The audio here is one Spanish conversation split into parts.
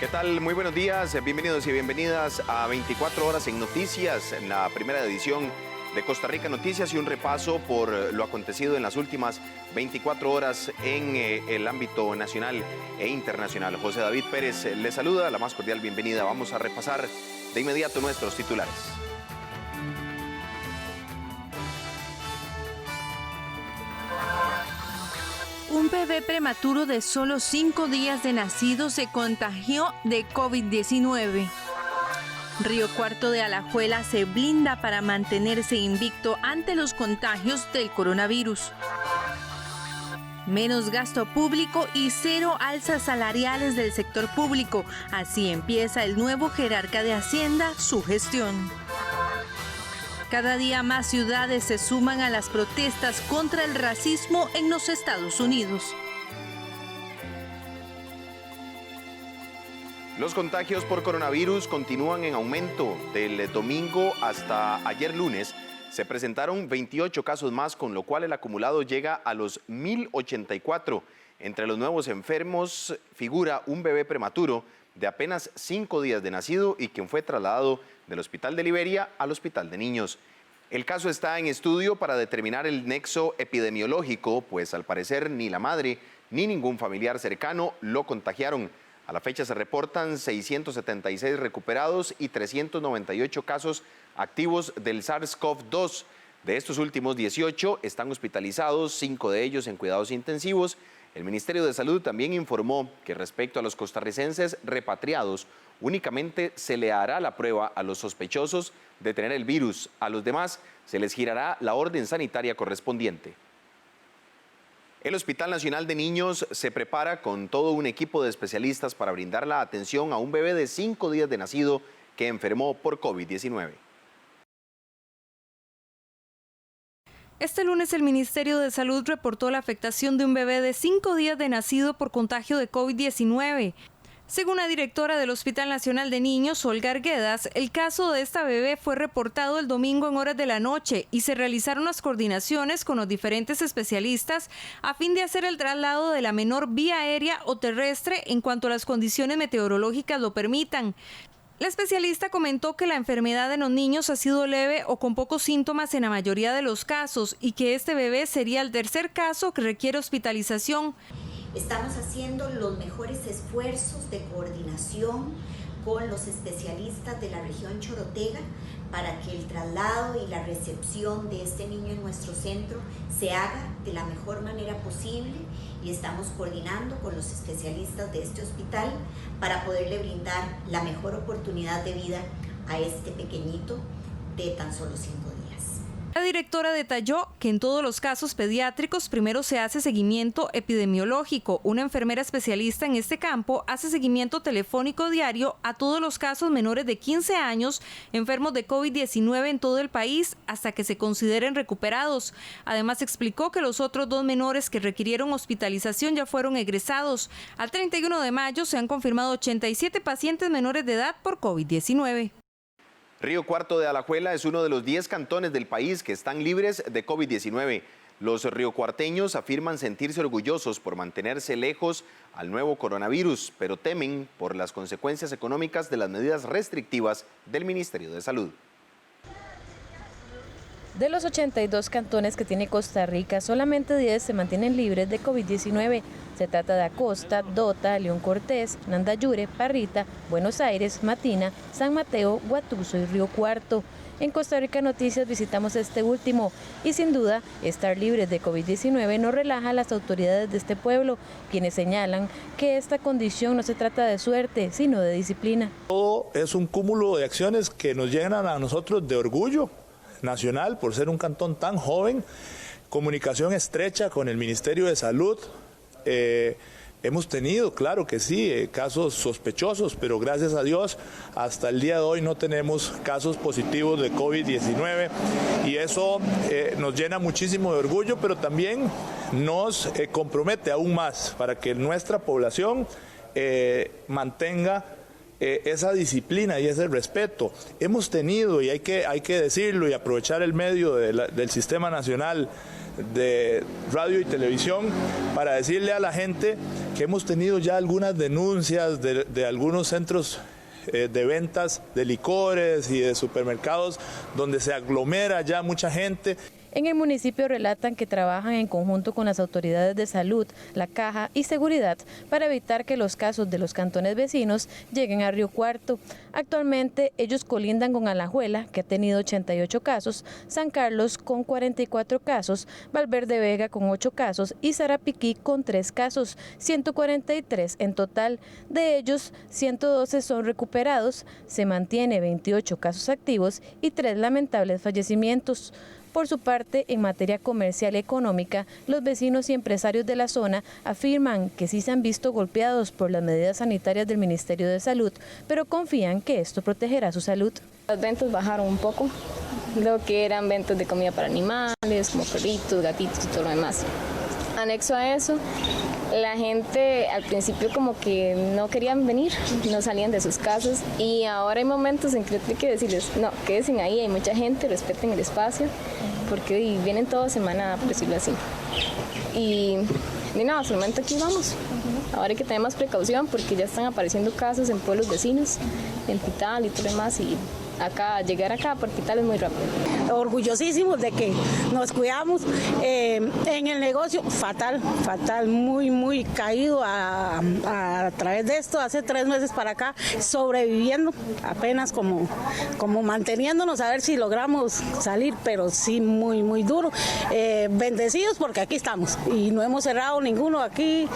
¿Qué tal? Muy buenos días, bienvenidos y bienvenidas a 24 horas en Noticias, en la primera edición de Costa Rica Noticias y un repaso por lo acontecido en las últimas 24 horas en el ámbito nacional e internacional. José David Pérez les saluda, la más cordial bienvenida. Vamos a repasar de inmediato nuestros titulares. Un bebé prematuro de solo 5 días de nacido se contagió de COVID-19. Río Cuarto de Alajuela se blinda para mantenerse invicto ante los contagios del coronavirus. Menos gasto público y cero alzas salariales del sector público. Así empieza el nuevo jerarca de Hacienda su gestión. Cada día más ciudades se suman a las protestas contra el racismo en los Estados Unidos. Los contagios por coronavirus continúan en aumento. Del domingo hasta ayer lunes se presentaron 28 casos más, con lo cual el acumulado llega a los 1.084. Entre los nuevos enfermos figura un bebé prematuro de apenas 5 días de nacido y quien fue trasladado del Hospital de Liberia al Hospital de Niños. El caso está en estudio para determinar el nexo epidemiológico, pues al parecer ni la madre ni ningún familiar cercano lo contagiaron. A la fecha se reportan 676 recuperados y 398 casos activos del SARS-CoV-2. De estos últimos 18 están hospitalizados, 5 de ellos en cuidados intensivos. El Ministerio de Salud también informó que respecto a los costarricenses repatriados, únicamente se le hará la prueba a los sospechosos de tener el virus. A los demás se les girará la orden sanitaria correspondiente. El Hospital Nacional de Niños se prepara con todo un equipo de especialistas para brindar la atención a un bebé de 5 días de nacido que enfermó por COVID-19. Este lunes el Ministerio de Salud reportó la afectación de un bebé de 5 días de nacido por contagio de COVID-19. Según la directora del Hospital Nacional de Niños, Olga Arguedas, el caso de esta bebé fue reportado el domingo en horas de la noche y se realizaron las coordinaciones con los diferentes especialistas a fin de hacer el traslado de la menor vía aérea o terrestre en cuanto a las condiciones meteorológicas lo permitan. La especialista comentó que la enfermedad en los niños ha sido leve o con pocos síntomas en la mayoría de los casos y que este bebé sería el tercer caso que requiere hospitalización. Estamos haciendo los mejores esfuerzos de coordinación con los especialistas de la región Chorotega para que el traslado y la recepción de este niño en nuestro centro se haga de la mejor manera posible y estamos coordinando con los especialistas de este hospital para poderle brindar la mejor oportunidad de vida a este pequeñito de tan solo 5 días. La directora detalló que en todos los casos pediátricos primero se hace seguimiento epidemiológico. Una enfermera especialista en este campo hace seguimiento telefónico diario a todos los casos menores de 15 años enfermos de COVID-19 en todo el país hasta que se consideren recuperados. Además explicó que los otros 2 menores que requirieron hospitalización ya fueron egresados. Al 31 de mayo se han confirmado 87 pacientes menores de edad por COVID-19. Río Cuarto de Alajuela es uno de los 10 cantones del país que están libres de COVID-19. Los riocuarteños afirman sentirse orgullosos por mantenerse lejos al nuevo coronavirus, pero temen por las consecuencias económicas de las medidas restrictivas del Ministerio de Salud. De los 82 cantones que tiene Costa Rica, solamente 10 se mantienen libres de COVID-19. Se trata de Acosta, Dota, León Cortés, Nandayure, Parrita, Buenos Aires, Matina, San Mateo, Guatuso y Río Cuarto. En Costa Rica Noticias visitamos este último y sin duda estar libres de COVID-19 no relaja a las autoridades de este pueblo, quienes señalan que esta condición no se trata de suerte, sino de disciplina. Todo es un cúmulo de acciones que nos llenan a nosotros de orgullo nacional por ser un cantón tan joven, comunicación estrecha con el Ministerio de Salud. Hemos tenido, claro que sí, casos sospechosos, pero gracias a Dios hasta el día de hoy no tenemos casos positivos de COVID-19 y eso nos llena muchísimo de orgullo, pero también nos compromete aún más para que nuestra población mantenga esa disciplina y ese respeto. Hemos tenido, y hay que decirlo y aprovechar el medio del Sistema Nacional de Radio y Televisión para decirle a la gente que hemos tenido ya algunas denuncias de algunos centros de ventas de licores y de supermercados donde se aglomera ya mucha gente. En el municipio relatan que trabajan en conjunto con las autoridades de salud, la Caja y Seguridad para evitar que los casos de los cantones vecinos lleguen a Río Cuarto. Actualmente ellos colindan con Alajuela, que ha tenido 88 casos, San Carlos con 44 casos, Valverde Vega con 8 casos y Sarapiquí con 3 casos, 143 en total. De ellos, 112 son recuperados, se mantiene 28 casos activos y 3 lamentables fallecimientos. Por su parte, en materia comercial y económica, los vecinos y empresarios de la zona afirman que sí se han visto golpeados por las medidas sanitarias del Ministerio de Salud, pero confían que esto protegerá su salud. Las ventas bajaron un poco, lo que eran ventas de comida para animales, como perritos, gatitos y todo lo demás. Anexo a eso, la gente al principio como que no querían venir, no salían de sus casas y ahora hay momentos en que hay que decirles, no, quédense ahí, hay mucha gente, respeten el espacio, porque vienen toda semana, por decirlo así. Y nada, hasta el momento aquí vamos. Ahora hay que tener más precaución porque ya están apareciendo casos en pueblos vecinos, en Pital y todo lo demás, y llegar acá por Pital es muy rápido. Orgullosísimos de que nos cuidamos. En el negocio, fatal, muy caído a través de esto. Hace 3 meses para acá, sobreviviendo, apenas como manteniéndonos a ver si logramos salir, pero sí muy duro. Bendecidos porque aquí estamos y no hemos cerrado ninguno aquí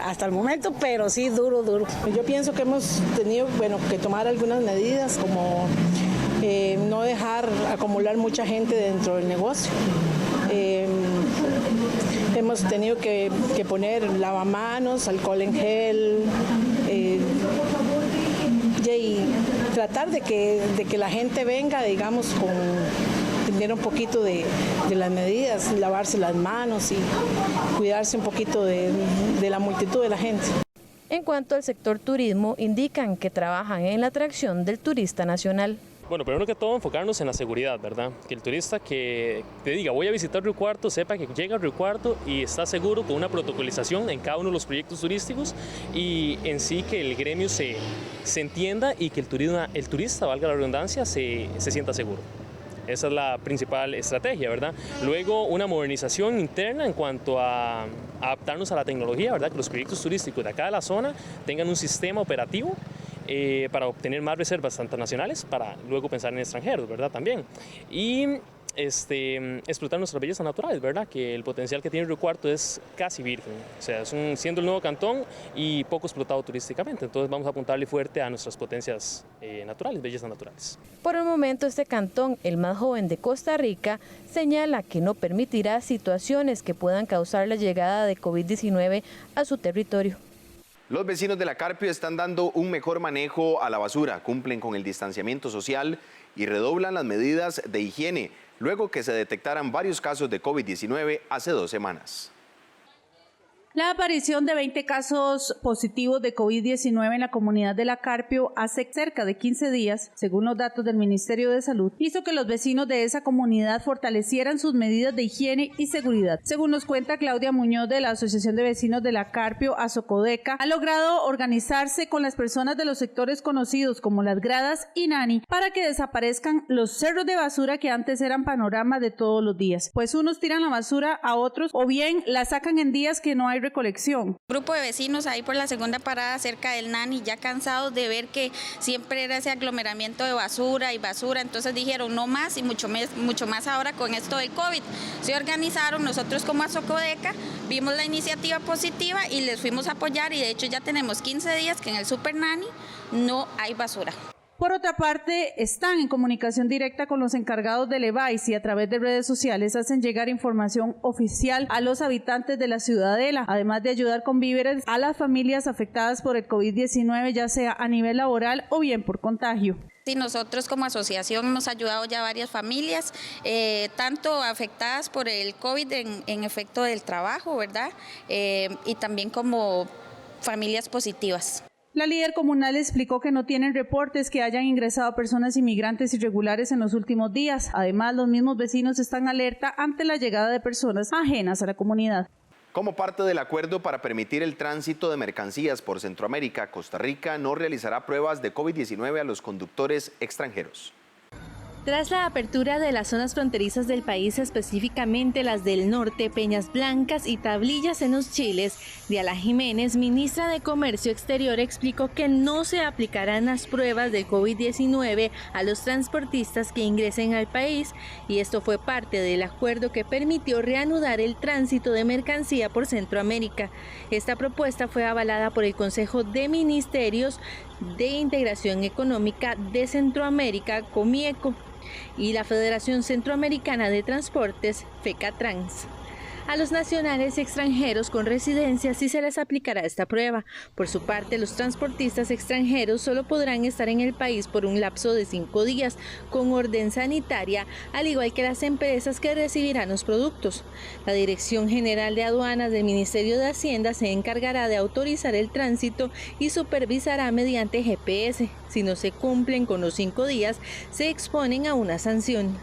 hasta el momento, pero sí duro. Yo pienso que hemos tenido que tomar algunas medidas como no dejar acumular mucha gente dentro del negocio. Hemos tenido que poner lavamanos, alcohol en gel y tratar de que la gente venga, digamos, con tener un poquito de las medidas, lavarse las manos y cuidarse un poquito de la multitud de la gente. En cuanto al sector turismo, indican que trabajan en la atracción del turista nacional. Bueno, primero que todo enfocarnos en la seguridad, ¿verdad? Que el turista que te diga voy a visitar Río Cuarto, sepa que llega a Río Cuarto y está seguro con una protocolización en cada uno de los proyectos turísticos y en sí que el gremio se entienda y que el turista, valga la redundancia, se sienta seguro. Esa es la principal estrategia, ¿verdad? Luego, una modernización interna en cuanto a adaptarnos a la tecnología, ¿verdad? Que los proyectos turísticos de acá de la zona tengan un sistema operativo para obtener más reservas tanto nacionales, para luego pensar en extranjeros, ¿verdad? También. Y explotar nuestras bellezas naturales, ¿verdad? Que el potencial que tiene Río Cuarto es casi virgen, o sea, siendo el nuevo cantón y poco explotado turísticamente, entonces vamos a apuntarle fuerte a nuestras potencias naturales, bellezas naturales. Por el momento este cantón, el más joven de Costa Rica, señala que no permitirá situaciones que puedan causar la llegada de COVID-19 a su territorio. Los vecinos de la Carpio están dando un mejor manejo a la basura, cumplen con el distanciamiento social y redoblan las medidas de higiene, luego que se detectaran varios casos de COVID-19 hace 2 semanas. La aparición de 20 casos positivos de COVID-19 en la comunidad de La Carpio hace cerca de 15 días, según los datos del Ministerio de Salud, hizo que los vecinos de esa comunidad fortalecieran sus medidas de higiene y seguridad. Según nos cuenta Claudia Muñoz de la Asociación de Vecinos de La Carpio, Azocodeca, ha logrado organizarse con las personas de los sectores conocidos como Las Gradas y Nani para que desaparezcan los cerros de basura que antes eran panorama de todos los días, pues unos tiran la basura a otros o bien la sacan en días que no hay recolección. Grupo de vecinos ahí por la segunda parada cerca del Nani, ya cansados de ver que siempre era ese aglomeramiento de basura y basura, entonces dijeron no más y mucho más ahora con esto del COVID. Se organizaron, nosotros como Azocodeca vimos la iniciativa positiva y les fuimos a apoyar y de hecho ya tenemos 15 días que en el Super Nani no hay basura. Por otra parte, están en comunicación directa con los encargados del EVAIS y a través de redes sociales hacen llegar información oficial a los habitantes de la ciudadela, además de ayudar con víveres a las familias afectadas por el COVID-19, ya sea a nivel laboral o bien por contagio. Sí, nosotros como asociación hemos ayudado ya a varias familias, tanto afectadas por el COVID en efecto del trabajo, ¿verdad? Y también como familias positivas. La líder comunal explicó que no tienen reportes que hayan ingresado personas inmigrantes irregulares en los últimos días. Además, los mismos vecinos están alerta ante la llegada de personas ajenas a la comunidad. Como parte del acuerdo para permitir el tránsito de mercancías por Centroamérica, Costa Rica no realizará pruebas de COVID-19 a los conductores extranjeros. Tras la apertura de las zonas fronterizas del país, específicamente las del norte, Peñas Blancas y Tablillas en los Chiles, Diala Jiménez, ministra de Comercio Exterior, explicó que no se aplicarán las pruebas del COVID-19 a los transportistas que ingresen al país, y esto fue parte del acuerdo que permitió reanudar el tránsito de mercancía por Centroamérica. Esta propuesta fue avalada por el Consejo de Ministerios de Integración Económica de Centroamérica, COMIECO, y la Federación Centroamericana de Transportes, FECATRANS. A los nacionales y extranjeros con residencia sí se les aplicará esta prueba. Por su parte, los transportistas extranjeros solo podrán estar en el país por un lapso de 5 días con orden sanitaria, al igual que las empresas que recibirán los productos. La Dirección General de Aduanas del Ministerio de Hacienda se encargará de autorizar el tránsito y supervisará mediante GPS. Si no se cumplen con los 5 días, se exponen a una sanción.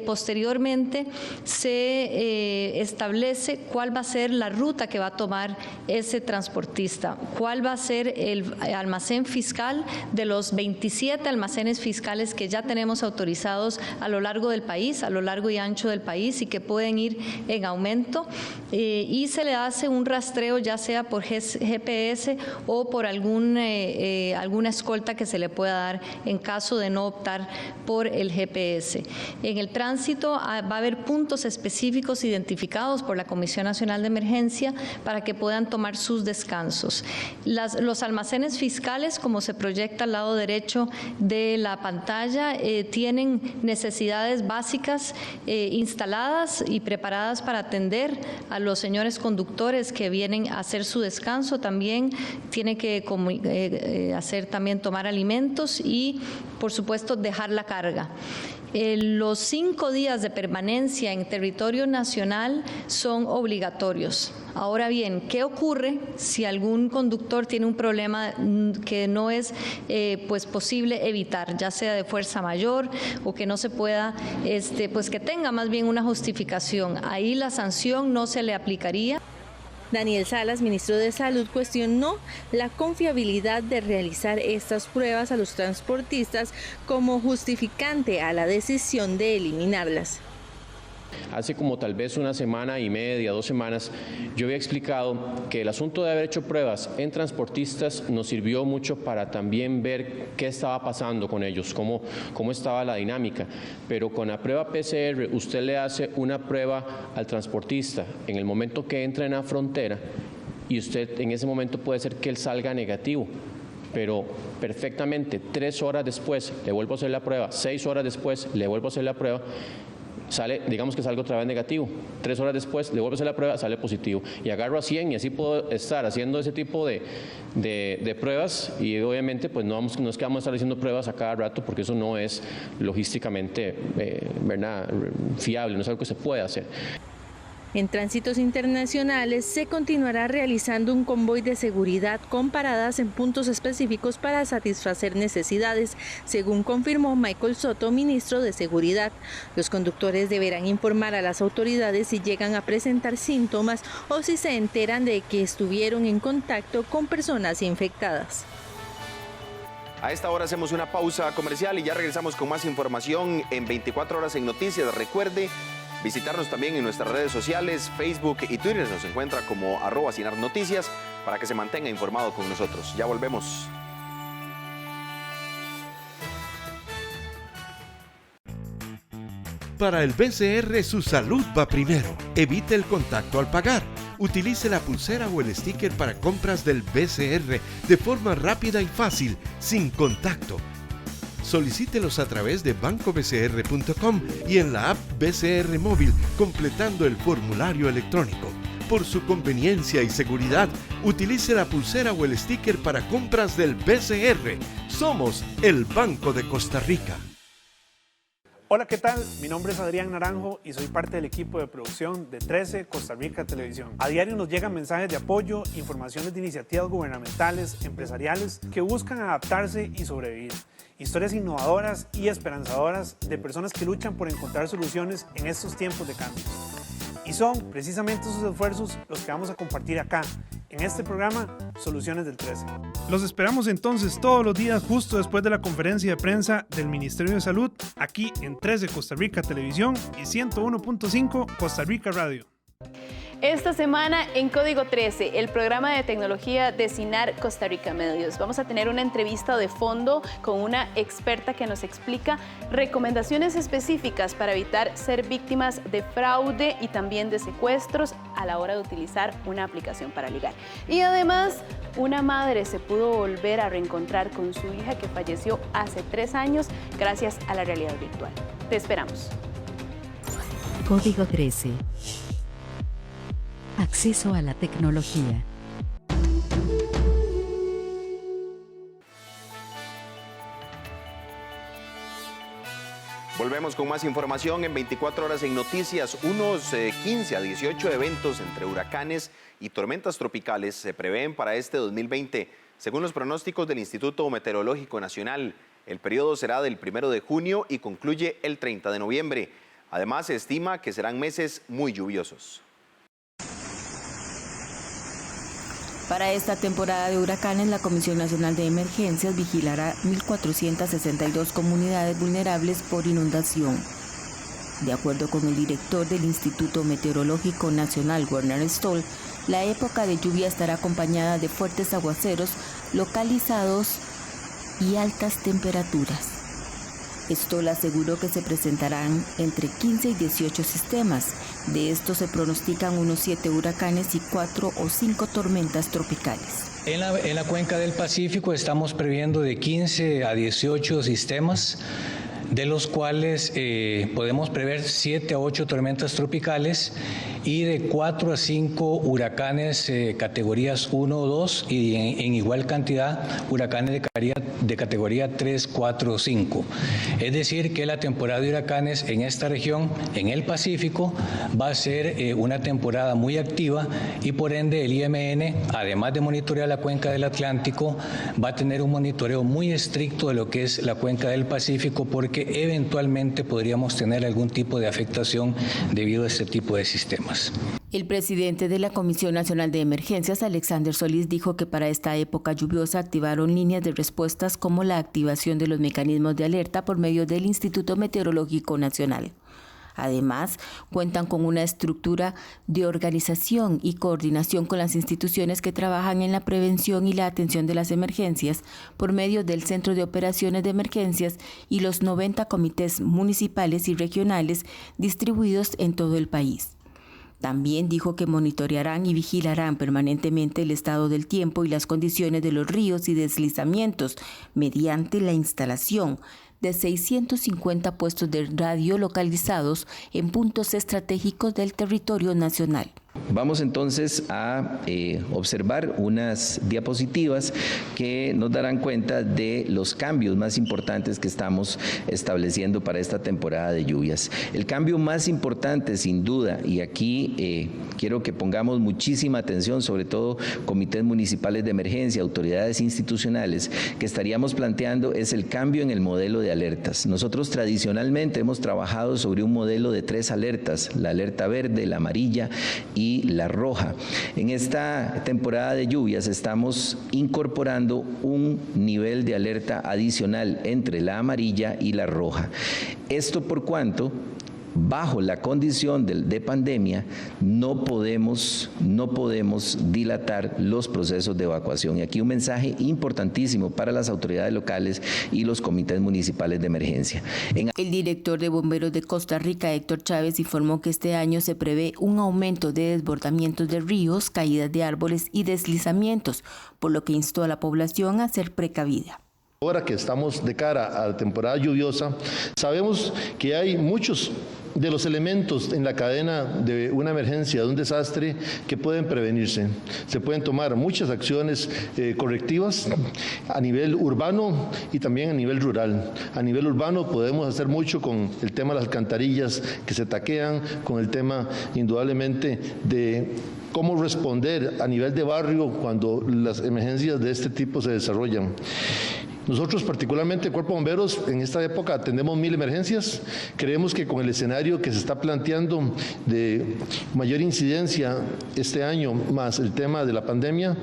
Posteriormente se establece cuál va a ser la ruta que va a tomar ese transportista, cuál va a ser el almacén fiscal de los 27 almacenes fiscales que ya tenemos autorizados a lo largo del país, a lo largo y ancho del país, y que pueden ir en aumento, y se le hace un rastreo ya sea por GPS o por alguna escolta que se le pueda dar en caso de no optar por el GPS. En el tránsito va a haber puntos específicos identificados por la Comisión Nacional de Emergencia para que puedan tomar sus descansos. Los almacenes fiscales, como se proyecta al lado derecho de la pantalla, tienen necesidades básicas instaladas y preparadas para atender a los señores conductores que vienen a hacer su descanso. También tiene que hacer tomar alimentos y, por supuesto, dejar la carga. Los 5 días de permanencia en territorio nacional son obligatorios. Ahora bien, ¿qué ocurre si algún conductor tiene un problema que no es posible evitar, ya sea de fuerza mayor o que no se pueda, que tenga más bien una justificación? Ahí la sanción no se le aplicaría. Daniel Salas, ministro de Salud, cuestionó la confiabilidad de realizar estas pruebas a los transportistas como justificante a la decisión de eliminarlas. Hace como tal vez una semana y media, 2 semanas, yo había explicado que el asunto de haber hecho pruebas en transportistas nos sirvió mucho para también ver qué estaba pasando con ellos, cómo estaba la dinámica. Pero con la prueba PCR, usted le hace una prueba al transportista en el momento que entra en la frontera y usted en ese momento puede ser que él salga negativo. Pero perfectamente 3 horas después le vuelvo a hacer la prueba, 6 horas después le vuelvo a hacer la prueba, digamos que salgo otra vez negativo, 3 horas después le vuelvo a hacer la prueba, sale positivo, y agarro a 100 y así puedo estar haciendo ese tipo de pruebas, y obviamente pues no es que vamos a estar haciendo pruebas a cada rato porque eso no es logísticamente fiable, no es algo que se puede hacer. En tránsitos internacionales se continuará realizando un convoy de seguridad con paradas en puntos específicos para satisfacer necesidades, según confirmó Michael Soto, ministro de Seguridad. Los conductores deberán informar a las autoridades si llegan a presentar síntomas o si se enteran de que estuvieron en contacto con personas infectadas. A esta hora hacemos una pausa comercial y ya regresamos con más información en 24 horas en Noticias. Recuerde visitarnos también en nuestras redes sociales, Facebook y Twitter. Nos encuentra como @CINARNoticias para que se mantenga informado con nosotros. Ya volvemos. Para el BCR, su salud va primero. Evite el contacto al pagar. Utilice la pulsera o el sticker para compras del BCR de forma rápida y fácil, sin contacto. Solicítelos a través de bancobcr.com y en la app BCR Móvil, completando el formulario electrónico. Por su conveniencia y seguridad, utilice la pulsera o el sticker para compras del BCR. Somos el Banco de Costa Rica. Hola, ¿qué tal? Mi nombre es Adrián Naranjo y soy parte del equipo de producción de 13 Costa Rica Televisión. A diario nos llegan mensajes de apoyo, informaciones de iniciativas gubernamentales, empresariales que buscan adaptarse y sobrevivir. Historias innovadoras y esperanzadoras de personas que luchan por encontrar soluciones en estos tiempos de cambio. Y son precisamente esos esfuerzos los que vamos a compartir acá, en este programa Soluciones del 13. Los esperamos entonces todos los días justo después de la conferencia de prensa del Ministerio de Salud, aquí en 13 Costa Rica Televisión y 101.5 Costa Rica Radio. Esta semana en Código 13, el programa de tecnología de CINAR Costa Rica Medios. Vamos a tener una entrevista de fondo con una experta que nos explica recomendaciones específicas para evitar ser víctimas de fraude y también de secuestros a la hora de utilizar una aplicación para ligar. Y además, una madre se pudo volver a reencontrar con su hija que falleció hace 3 años gracias a la realidad virtual. Te esperamos. Código 13. Acceso a la tecnología. Volvemos con más información en 24 horas en noticias. Unos 15 a 18 eventos entre huracanes y tormentas tropicales se prevén para este 2020. Según los pronósticos del Instituto Meteorológico Nacional, el periodo será del 1 de junio y concluye el 30 de noviembre. Además, se estima que serán meses muy lluviosos. Para esta temporada de huracanes, la Comisión Nacional de Emergencias vigilará 1.462 comunidades vulnerables por inundación. De acuerdo con el director del Instituto Meteorológico Nacional, Werner Stoll, la época de lluvia estará acompañada de fuertes aguaceros localizados y altas temperaturas. Stoll aseguró que se presentarán entre 15 y 18 sistemas. De estos se pronostican unos 7 huracanes y 4 o 5 tormentas tropicales. En la cuenca del Pacífico estamos previendo de 15 a 18 sistemas, de los cuales podemos prever 7 a 8 tormentas tropicales y de 4 a 5 huracanes categorías 1 o 2 y en igual cantidad huracanes de categoría 3, 4 o 5. Es decir, que la temporada de huracanes en esta región, en el Pacífico, va a ser una temporada muy activa y por ende el IMN, además de monitorear la cuenca del Atlántico, va a tener un monitoreo muy estricto de lo que es la cuenca del Pacífico porque eventualmente podríamos tener algún tipo de afectación debido a este tipo de sistemas. El presidente de la Comisión Nacional de Emergencias, Alexander Solís, dijo que para esta época lluviosa activaron líneas de respuestas como la activación de los mecanismos de alerta por medio del Instituto Meteorológico Nacional. Además, cuentan con una estructura de organización y coordinación con las instituciones que trabajan en la prevención y la atención de las emergencias por medio del Centro de Operaciones de Emergencias y los 90 comités municipales y regionales distribuidos en todo el país. También dijo que monitorearán y vigilarán permanentemente el estado del tiempo y las condiciones de los ríos y deslizamientos mediante la instalación de 650 puestos de radio localizados en puntos estratégicos del territorio nacional. Vamos entonces a observar unas diapositivas que nos darán cuenta de los cambios más importantes que estamos estableciendo para esta temporada de lluvias. El cambio más importante, sin duda, y aquí quiero que pongamos muchísima atención, sobre todo comités municipales de emergencia, autoridades institucionales, que estaríamos planteando es el cambio en el modelo de alertas. Nosotros tradicionalmente hemos trabajado sobre un modelo de 3 alertas, la alerta verde, la amarilla y la roja. En esta temporada de lluvias estamos incorporando un nivel de alerta adicional entre la amarilla y la roja. Esto por cuanto bajo la condición de pandemia no podemos dilatar los procesos de evacuación. Y aquí un mensaje importantísimo para las autoridades locales y los comités municipales de emergencia. El director de Bomberos de Costa Rica, Héctor Chávez, informó que este año se prevé un aumento de desbordamientos de ríos, caídas de árboles y deslizamientos, por lo que instó a la población a ser precavida. Ahora que estamos de cara a la temporada lluviosa, sabemos que hay muchos de los elementos en la cadena de una emergencia, de un desastre, que pueden prevenirse. Se pueden tomar muchas acciones correctivas a nivel urbano y también a nivel rural. A nivel urbano podemos hacer mucho con el tema de las alcantarillas que se taquean, con el tema indudablemente de cómo responder a nivel de barrio cuando las emergencias de este tipo se desarrollan. Nosotros, particularmente el Cuerpo de Bomberos, en esta época atendemos 1000 emergencias. Creemos que con el escenario que se está planteando de mayor incidencia este año, más el tema de la pandemia,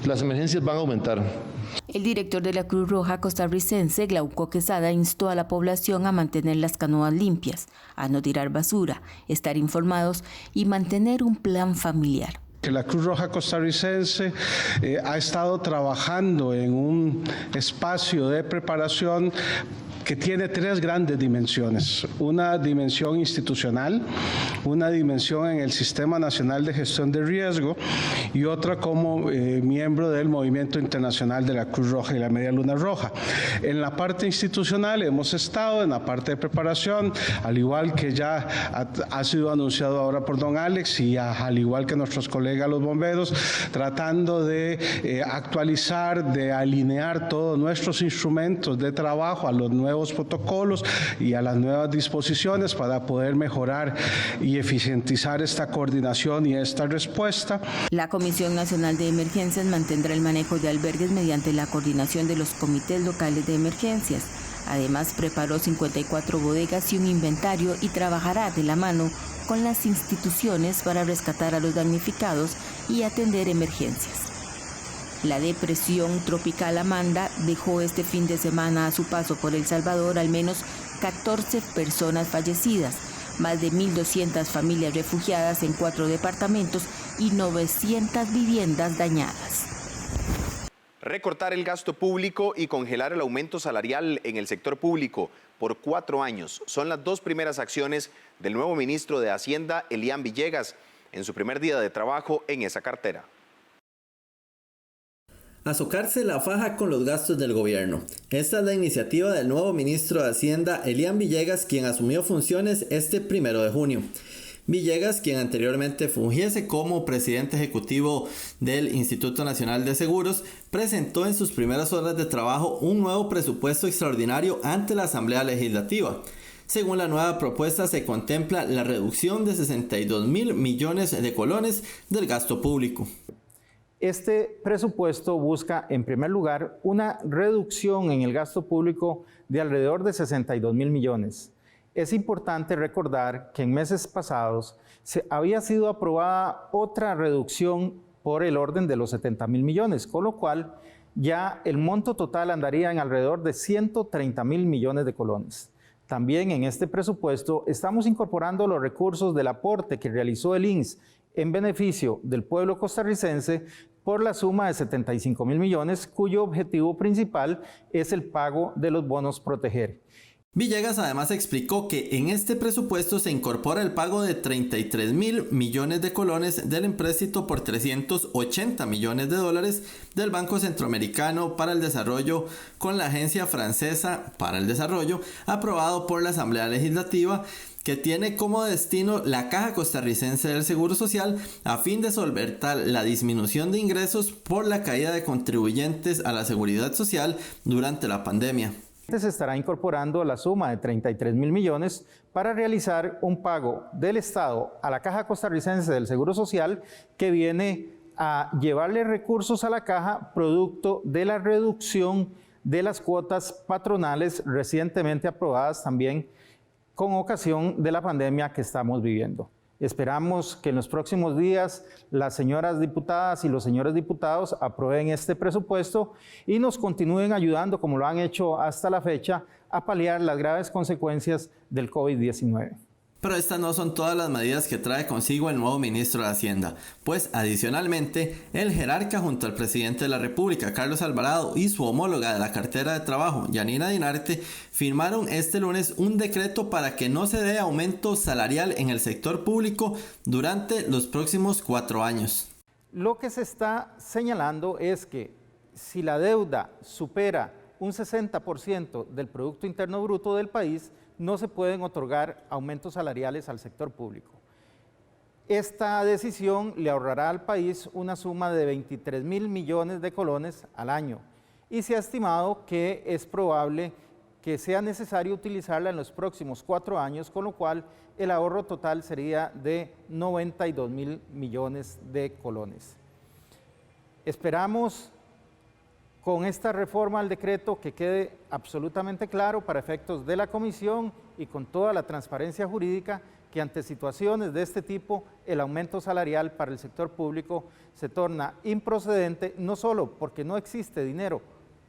las emergencias van a aumentar. El director de la Cruz Roja costarricense, Glauco Quesada, instó a la población a mantener las canoas limpias, a no tirar basura, estar informados y mantener un plan familiar. Que la Cruz Roja costarricense ha estado trabajando en un espacio de preparación que tiene 3 grandes dimensiones: una dimensión institucional, una dimensión en el Sistema Nacional de Gestión de Riesgo y otra como miembro del Movimiento Internacional de la Cruz Roja y la Media Luna Roja. En la parte institucional hemos estado en la parte de preparación, al igual que ya ha sido anunciado ahora por don Alex y al igual que nuestros colegas los bomberos, tratando de actualizar, de alinear todos nuestros instrumentos de trabajo a los nuevos protocolos y a las nuevas disposiciones para poder mejorar y eficientizar esta coordinación y esta respuesta. La Comisión Nacional de Emergencias mantendrá el manejo de albergues mediante la coordinación de los comités locales de emergencias. Además, preparó 54 bodegas y un inventario y trabajará de la mano con las instituciones para rescatar a los damnificados y atender emergencias. La depresión tropical Amanda dejó este fin de semana a su paso por El Salvador al menos 14 personas fallecidas, más de 1.200 familias refugiadas en 4 departamentos y 900 viviendas dañadas. Recortar el gasto público y congelar el aumento salarial en el sector público por 4 años son las 2 primeras acciones del nuevo ministro de Hacienda, Elian Villegas, en su primer día de trabajo en esa cartera. Azocarse la faja con los gastos del gobierno. Esta es la iniciativa del nuevo ministro de Hacienda, Elian Villegas, quien asumió funciones este 1 de junio. Villegas, quien anteriormente fungiese como presidente ejecutivo del Instituto Nacional de Seguros, presentó en sus primeras horas de trabajo un nuevo presupuesto extraordinario ante la Asamblea Legislativa. Según la nueva propuesta, se contempla la reducción de 62.000 millones de colones del gasto público. Este presupuesto busca, en primer lugar, una reducción en el gasto público de alrededor de 62.000 millones. Es importante recordar que en meses pasados había sido aprobada otra reducción por el orden de los 70.000 millones, con lo cual ya el monto total andaría en alrededor de 130.000 millones de colones. También en este presupuesto estamos incorporando los recursos del aporte que realizó el INSS en beneficio del pueblo costarricense por la suma de 75.000 millones, cuyo objetivo principal es el pago de los bonos Proteger. Villegas además explicó que en este presupuesto se incorpora el pago de 33.000 millones de colones del empréstito por 380 millones de dólares del Banco Centroamericano para el Desarrollo con la Agencia Francesa para el Desarrollo, aprobado por la Asamblea Legislativa, que tiene como destino la Caja Costarricense del Seguro Social a fin de solventar la disminución de ingresos por la caída de contribuyentes a la seguridad social durante la pandemia. Se estará incorporando la suma de 33.000 millones para realizar un pago del Estado a la Caja Costarricense del Seguro Social que viene a llevarle recursos a la Caja producto de la reducción de las cuotas patronales recientemente aprobadas también con ocasión de la pandemia que estamos viviendo. Esperamos que en los próximos días las señoras diputadas y los señores diputados aprueben este presupuesto y nos continúen ayudando, como lo han hecho hasta la fecha, a paliar las graves consecuencias del COVID-19. Pero estas no son todas las medidas que trae consigo el nuevo ministro de Hacienda, pues adicionalmente el jerarca junto al presidente de la República, Carlos Alvarado, y su homóloga de la cartera de trabajo, Yanina Dinarte, firmaron este lunes un decreto para que no se dé aumento salarial en el sector público durante los próximos 4 años. Lo que se está señalando es que si la deuda supera un 60% del Producto Interno Bruto del país, no se pueden otorgar aumentos salariales al sector público. Esta decisión le ahorrará al país una suma de 23.000 millones de colones al año y se ha estimado que es probable que sea necesario utilizarla en los próximos 4 años, con lo cual el ahorro total sería de 92.000 millones de colones. Esperamos con esta reforma al decreto que quede absolutamente claro para efectos de la comisión y con toda la transparencia jurídica que ante situaciones de este tipo el aumento salarial para el sector público se torna improcedente, no solo porque no existe dinero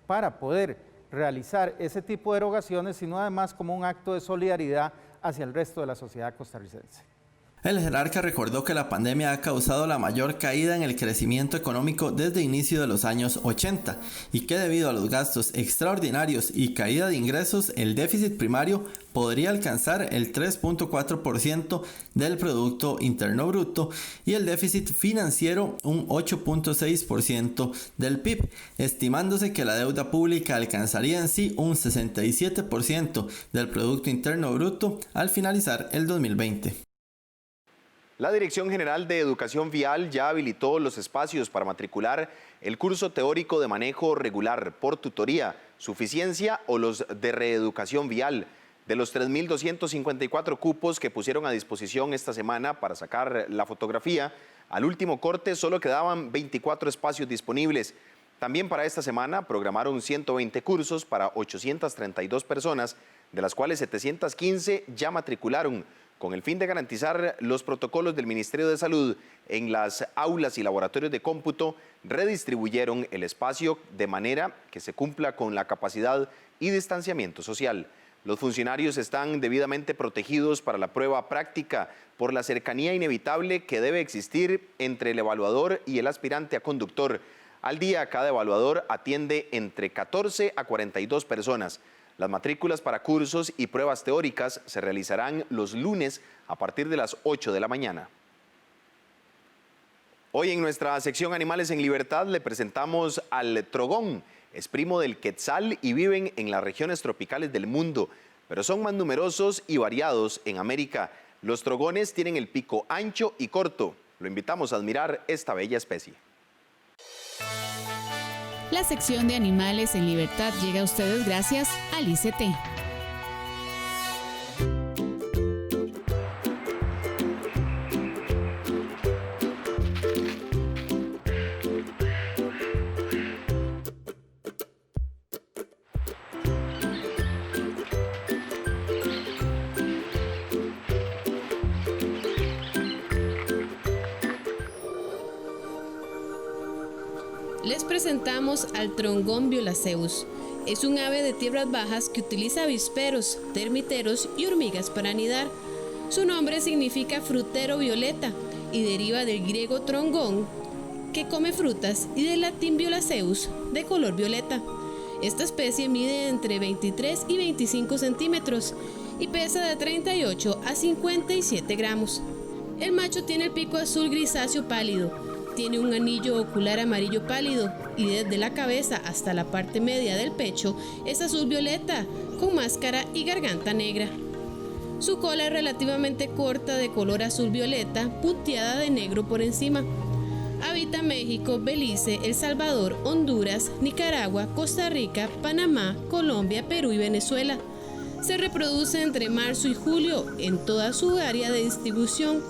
para poder realizar ese tipo de erogaciones, sino además como un acto de solidaridad hacia el resto de la sociedad costarricense. El jerarca recordó que la pandemia ha causado la mayor caída en el crecimiento económico desde inicio de los años 80 y que debido a los gastos extraordinarios y caída de ingresos, el déficit primario podría alcanzar el 3.4% del Producto Interno Bruto y el déficit financiero un 8.6% del PIB, estimándose que la deuda pública alcanzaría en sí un 67% del Producto Interno Bruto al finalizar el 2020. La Dirección General de Educación Vial ya habilitó los espacios para matricular el curso teórico de manejo regular por tutoría, suficiencia o los de reeducación vial. De los 3.254 cupos que pusieron a disposición esta semana para sacar la fotografía, al último corte solo quedaban 24 espacios disponibles. También para esta semana programaron 120 cursos para 832 personas, de las cuales 715 ya matricularon. Con el fin de garantizar los protocolos del Ministerio de Salud en las aulas y laboratorios de cómputo, redistribuyeron el espacio de manera que se cumpla con la capacidad y distanciamiento social. Los funcionarios están debidamente protegidos para la prueba práctica por la cercanía inevitable que debe existir entre el evaluador y el aspirante a conductor. Al día, cada evaluador atiende entre 14 a 42 personas. Las matrículas para cursos y pruebas teóricas se realizarán los lunes a partir de las 8 de la mañana. Hoy en nuestra sección Animales en Libertad le presentamos al trogón. Es primo del quetzal y viven en las regiones tropicales del mundo, pero son más numerosos y variados en América. Los trogones tienen el pico ancho y corto. Lo invitamos a admirar esta bella especie. La sección de Animales en Libertad llega a ustedes gracias al ICT. Les presentamos al trongón violaceus. Es un ave de tierras bajas que utiliza avisperos, termiteros y hormigas para anidar. Su nombre significa frutero violeta y deriva del griego trongón, que come frutas, y del latín violaceus, de color violeta. Esta especie mide entre 23 y 25 centímetros y pesa de 38 a 57 gramos. El macho tiene el pico azul grisáceo pálido. Tiene un anillo ocular amarillo pálido y desde la cabeza hasta la parte media del pecho es azul violeta, con máscara y garganta negra. Su cola es relativamente corta de color azul violeta, punteada de negro por encima. Habita México, Belice, El Salvador, Honduras, Nicaragua, Costa Rica, Panamá, Colombia, Perú y Venezuela. Se reproduce entre marzo y julio en toda su área de distribución.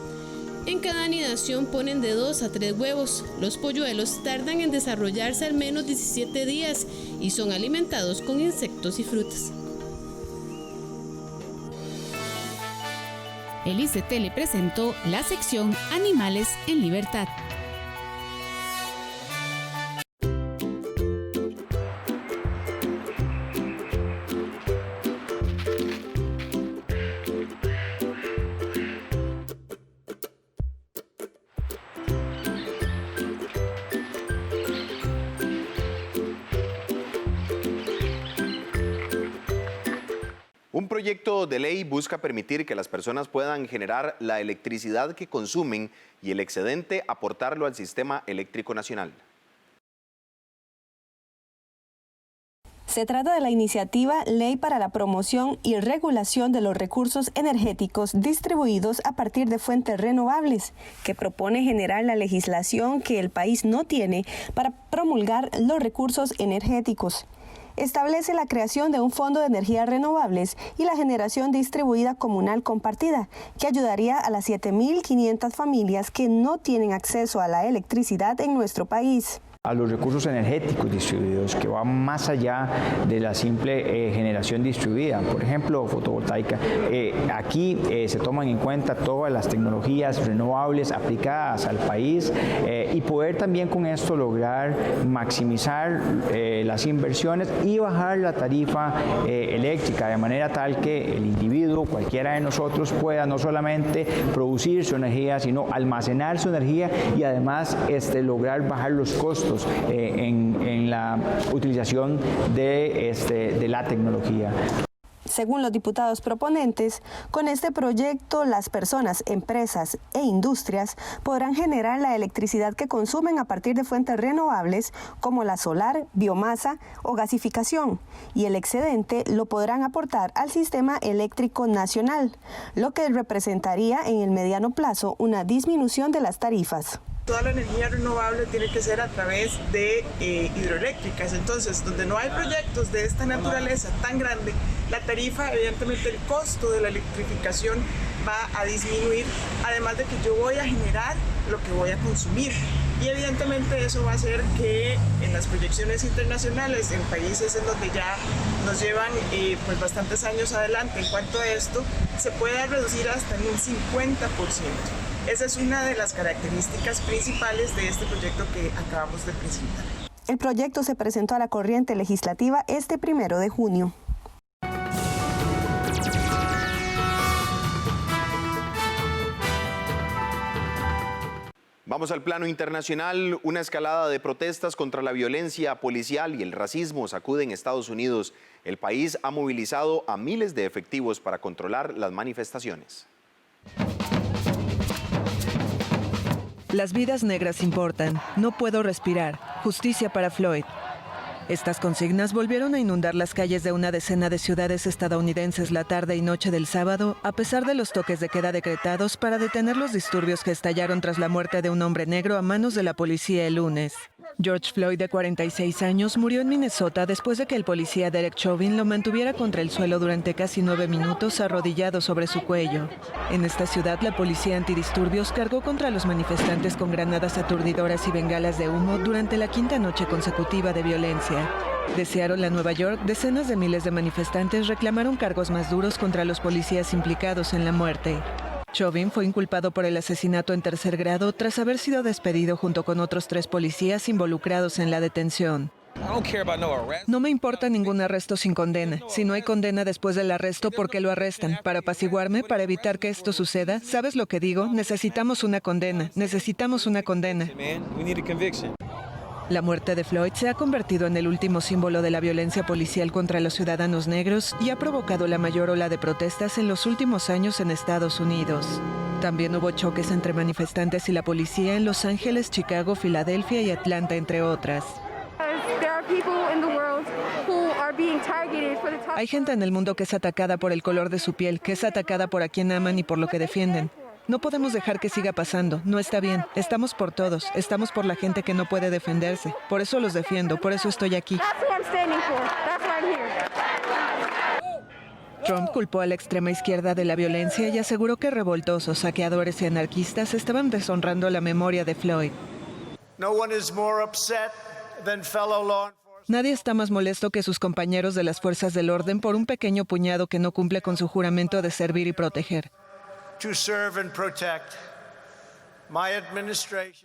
En cada anidación ponen de 2 a 3 huevos. Los polluelos tardan en desarrollarse al menos 17 días y son alimentados con insectos y frutas. El ICT le presentó la sección Animales en Libertad. Un proyecto de ley busca permitir que las personas puedan generar la electricidad que consumen y el excedente aportarlo al sistema eléctrico nacional. Se trata de la iniciativa Ley para la Promoción y Regulación de los Recursos Energéticos Distribuidos a partir de fuentes renovables, que propone generar la legislación que el país no tiene para promulgar los recursos energéticos. Establece la creación de un fondo de energías renovables y la generación distribuida comunal compartida, que ayudaría a las 7.500 familias que no tienen acceso a la electricidad en nuestro país. a los recursos energéticos distribuidos, que va más allá de la simple generación distribuida, por ejemplo, fotovoltaica. Aquí se toman en cuenta todas las tecnologías renovables aplicadas al país y poder también con esto lograr maximizar las inversiones y bajar la tarifa eléctrica de manera tal que el individuo, cualquiera de nosotros, pueda no solamente producir su energía, sino almacenar su energía y además lograr bajar los costos en la utilización de la tecnología. Según los diputados proponentes, con este proyecto las personas, empresas e industrias podrán generar la electricidad que consumen a partir de fuentes renovables como la solar, biomasa o gasificación, y el excedente lo podrán aportar al sistema eléctrico nacional, lo que representaría en el mediano plazo una disminución de las tarifas. Toda la energía renovable tiene que ser a través de hidroeléctricas, entonces donde no hay proyectos de esta naturaleza tan grande, la tarifa, evidentemente el costo de la electrificación va a disminuir, además de que yo voy a generar lo que voy a consumir. Y evidentemente eso va a hacer que en las proyecciones internacionales, en países en donde ya nos llevan pues bastantes años adelante en cuanto a esto, se pueda reducir hasta en un 50%. Esa es una de las características principales de este proyecto que acabamos de presentar. El proyecto se presentó a la corriente legislativa este 1 de junio. Vamos al plano internacional. Una escalada de protestas contra la violencia policial y el racismo sacude en Estados Unidos. El país ha movilizado a miles de efectivos para controlar las manifestaciones. Las vidas negras importan. No puedo respirar. Justicia para Floyd. Estas consignas volvieron a inundar las calles de una decena de ciudades estadounidenses la tarde y noche del sábado, a pesar de los toques de queda decretados para detener los disturbios que estallaron tras la muerte de un hombre negro a manos de la policía el lunes. George Floyd, de 46 años, murió en Minnesota después de que el policía Derek Chauvin lo mantuviera contra el suelo durante casi 9 minutos arrodillado sobre su cuello. En esta ciudad, la policía antidisturbios cargó contra los manifestantes con granadas aturdidoras y bengalas de humo durante la quinta noche consecutiva de violencia. De Seattle a Nueva York, decenas de miles de manifestantes reclamaron cargos más duros contra los policías implicados en la muerte. Chauvin fue inculpado por el asesinato en tercer grado tras haber sido despedido junto con otros 3 policías involucrados en la detención. No me importa ningún arresto sin condena. Si no hay condena después del arresto, ¿por qué lo arrestan? ¿Para apaciguarme? ¿Para evitar que esto suceda? ¿Sabes lo que digo? Necesitamos una condena. Necesitamos una condena. La muerte de Floyd se ha convertido en el último símbolo de la violencia policial contra los ciudadanos negros y ha provocado la mayor ola de protestas en los últimos años en Estados Unidos. También hubo choques entre manifestantes y la policía en Los Ángeles, Chicago, Filadelfia y Atlanta, entre otras. Hay gente en el mundo que es atacada por el color de su piel, que es atacada por a quien aman y por lo que defienden. No podemos dejar que siga pasando, no está bien. Estamos por todos, estamos por la gente que no puede defenderse. Por eso los defiendo, por eso estoy aquí. Trump culpó a la extrema izquierda de la violencia y aseguró que revoltosos, saqueadores y anarquistas estaban deshonrando la memoria de Floyd. Nadie está más molesto que sus compañeros de las fuerzas del orden por un pequeño puñado que no cumple con su juramento de servir y proteger.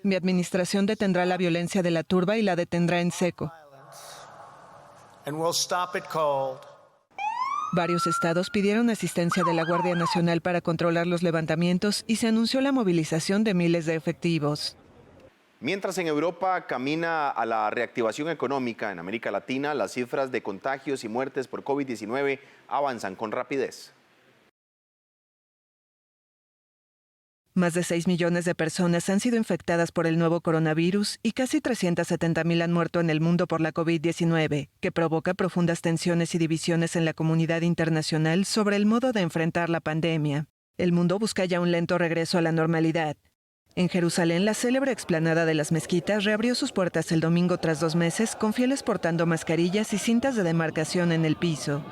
Mi administración detendrá la violencia de la turba y la detendrá en seco. Varios estados pidieron asistencia de la Guardia Nacional para controlar los levantamientos y se anunció la movilización de miles de efectivos. Mientras en Europa camina a la reactivación económica, en América Latina las cifras de contagios y muertes por COVID-19 avanzan con rapidez. Más de 6 millones de personas han sido infectadas por el nuevo coronavirus y casi 370,000 han muerto en el mundo por la COVID-19, que provoca profundas tensiones y divisiones en la comunidad internacional sobre el modo de enfrentar la pandemia. El mundo busca ya un lento regreso a la normalidad. En Jerusalén, la célebre explanada de las mezquitas reabrió sus puertas el domingo tras 2 meses, con fieles portando mascarillas y cintas de demarcación en el piso.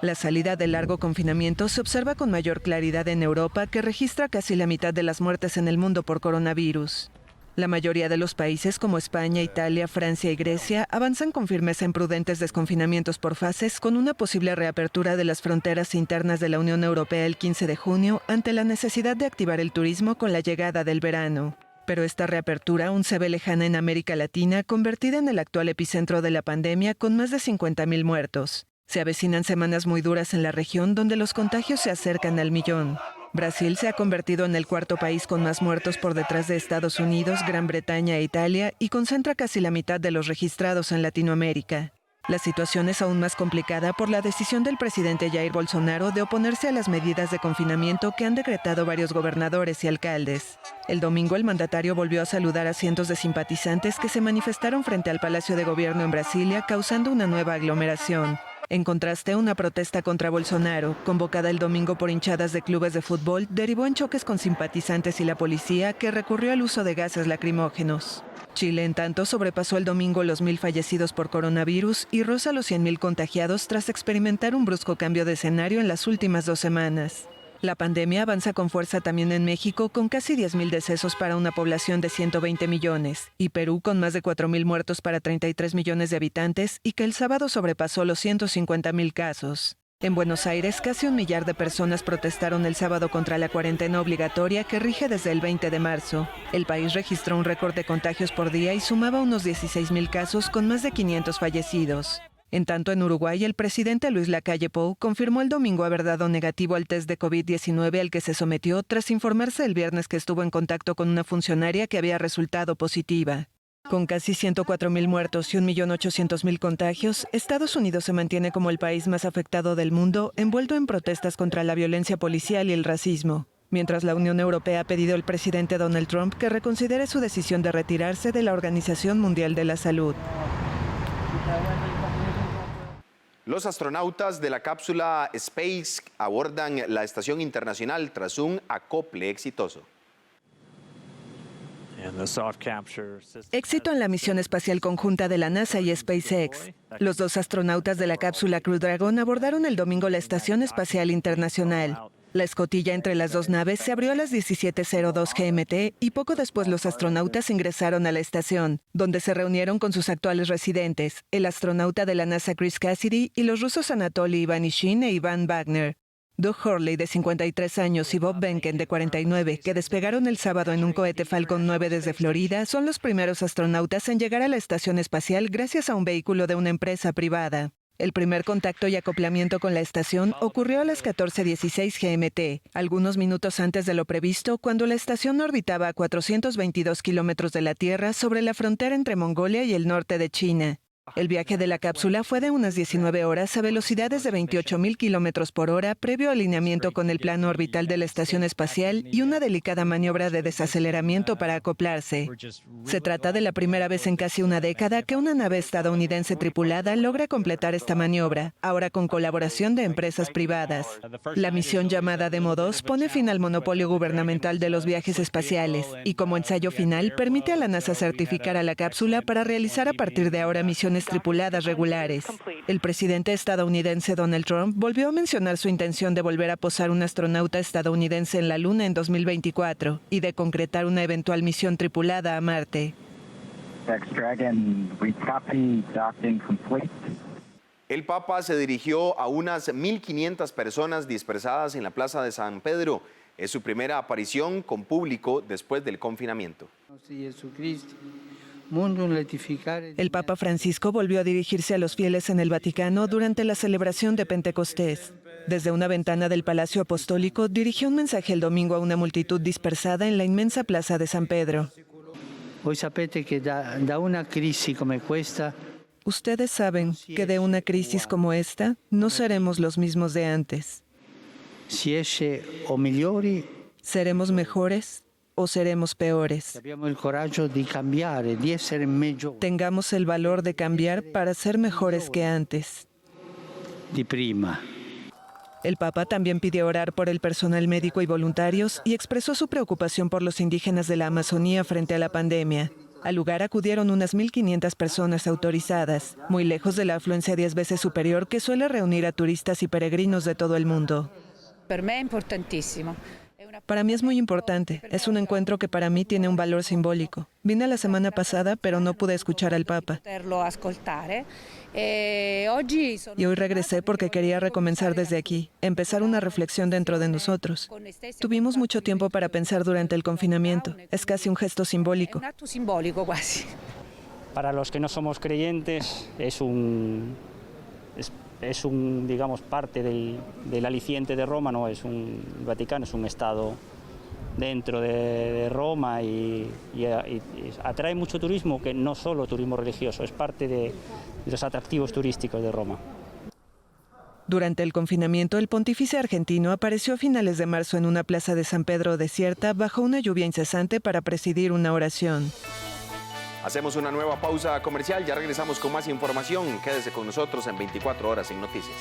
La salida del largo confinamiento se observa con mayor claridad en Europa, que registra casi la mitad de las muertes en el mundo por coronavirus. La mayoría de los países como España, Italia, Francia y Grecia avanzan con firmeza en prudentes desconfinamientos por fases con una posible reapertura de las fronteras internas de la Unión Europea el 15 de junio ante la necesidad de activar el turismo con la llegada del verano. Pero esta reapertura aún se ve lejana en América Latina, convertida en el actual epicentro de la pandemia con más de 50.000 muertos. Se avecinan semanas muy duras en la región donde los contagios se acercan al 1.000.000. Brasil se ha convertido en el cuarto país con más muertos por detrás de Estados Unidos, Gran Bretaña e Italia y concentra casi la mitad de los registrados en Latinoamérica. La situación es aún más complicada por la decisión del presidente Jair Bolsonaro de oponerse a las medidas de confinamiento que han decretado varios gobernadores y alcaldes. El domingo el mandatario volvió a saludar a cientos de simpatizantes que se manifestaron frente al Palacio de Gobierno en Brasilia, causando una nueva aglomeración. En contraste, una protesta contra Bolsonaro, convocada el domingo por hinchadas de clubes de fútbol, derivó en choques con simpatizantes y la policía, que recurrió al uso de gases lacrimógenos. Chile, en tanto, sobrepasó el domingo los 1.000 fallecidos por coronavirus y roza los 100.000 contagiados tras experimentar un brusco cambio de escenario en las últimas 2 semanas. La pandemia avanza con fuerza también en México, con casi 10.000 decesos para una población de 120 millones, y Perú con más de 4.000 muertos para 33 millones de habitantes y que el sábado sobrepasó los 150.000 casos. En Buenos Aires, casi 1 millar de personas protestaron el sábado contra la cuarentena obligatoria que rige desde el 20 de marzo. El país registró un récord de contagios por día y sumaba unos 16.000 casos con más de 500 fallecidos. En tanto, en Uruguay, el presidente Luis Lacalle Pou confirmó el domingo haber dado negativo al test de COVID-19 al que se sometió tras informarse el viernes que estuvo en contacto con una funcionaria que había resultado positiva. Con casi 104.000 muertos y 1.800.000 contagios, Estados Unidos se mantiene como el país más afectado del mundo, envuelto en protestas contra la violencia policial y el racismo. Mientras la Unión Europea ha pedido al presidente Donald Trump que reconsidere su decisión de retirarse de la Organización Mundial de la Salud. Los astronautas de la cápsula Space abordan la estación internacional tras un acople exitoso. Éxito en la misión espacial conjunta de la NASA y SpaceX. Los 2 astronautas de la cápsula Crew Dragon abordaron el domingo la Estación Espacial Internacional. La escotilla entre las 2 naves se abrió a las 17:02 GMT y poco después los astronautas ingresaron a la estación, donde se reunieron con sus actuales residentes, el astronauta de la NASA Chris Cassidy y los rusos Anatoly Ivanishin e Ivan Wagner. Doug Hurley, de 53 años, y Bob Behnken, de 49, que despegaron el sábado en un cohete Falcon 9 desde Florida, son los primeros astronautas en llegar a la estación espacial gracias a un vehículo de una empresa privada. El primer contacto y acoplamiento con la estación ocurrió a las 14:16 GMT, algunos minutos antes de lo previsto, cuando la estación orbitaba a 422 kilómetros de la Tierra sobre la frontera entre Mongolia y el norte de China. El viaje de la cápsula fue de unas 19 horas a velocidades de 28.000 kilómetros por hora, previo alineamiento con el plano orbital de la estación espacial y una delicada maniobra de desaceleramiento para acoplarse. Se trata de la primera vez en casi una década que una nave estadounidense tripulada logra completar esta maniobra, ahora con colaboración de empresas privadas. La misión llamada Demo 2 pone fin al monopolio gubernamental de los viajes espaciales y, como ensayo final, permite a la NASA certificar a la cápsula para realizar a partir de ahora misiones tripuladas regulares. El presidente estadounidense Donald Trump volvió a mencionar su intención de volver a posar un astronauta estadounidense en la Luna en 2024 y de concretar una eventual misión tripulada a Marte. El Papa se dirigió a unas 1.500 personas dispersadas en la Plaza de San Pedro. Es su primera aparición con público después del confinamiento. El Papa Francisco volvió a dirigirse a los fieles en el Vaticano durante la celebración de Pentecostés. Desde una ventana del Palacio Apostólico dirigió un mensaje el domingo a una multitud dispersada en la inmensa Plaza de San Pedro. Ustedes saben que de una crisis como esta no seremos los mismos de antes. ¿Seremos mejores o seremos peores? Tengamos el valor de cambiar para ser mejores que antes. El Papa también pidió orar por el personal médico y voluntarios y expresó su preocupación por los indígenas de la Amazonía frente a la pandemia. Al lugar acudieron unas 1.500 personas autorizadas, muy lejos de la afluencia 10 veces superior que suele reunir a turistas y peregrinos de todo el mundo. Para mí es muy importante. Es un encuentro que para mí tiene un valor simbólico. Vine la semana pasada, pero no pude escuchar al Papa. Y hoy regresé porque quería recomenzar desde aquí, empezar una reflexión dentro de nosotros. Tuvimos mucho tiempo para pensar durante el confinamiento. Es casi un gesto simbólico. Para los que no somos creyentes es un digamos, parte del aliciente de Roma, ¿no? El Vaticano es un estado dentro de Roma y atrae mucho turismo, que no solo turismo religioso, es parte de los atractivos turísticos de Roma. Durante el confinamiento, el pontífice argentino apareció a finales de marzo en una plaza de San Pedro desierta bajo una lluvia incesante para presidir una oración. Hacemos una nueva pausa comercial, ya regresamos con más información. Quédese con nosotros en 24 horas en Noticias.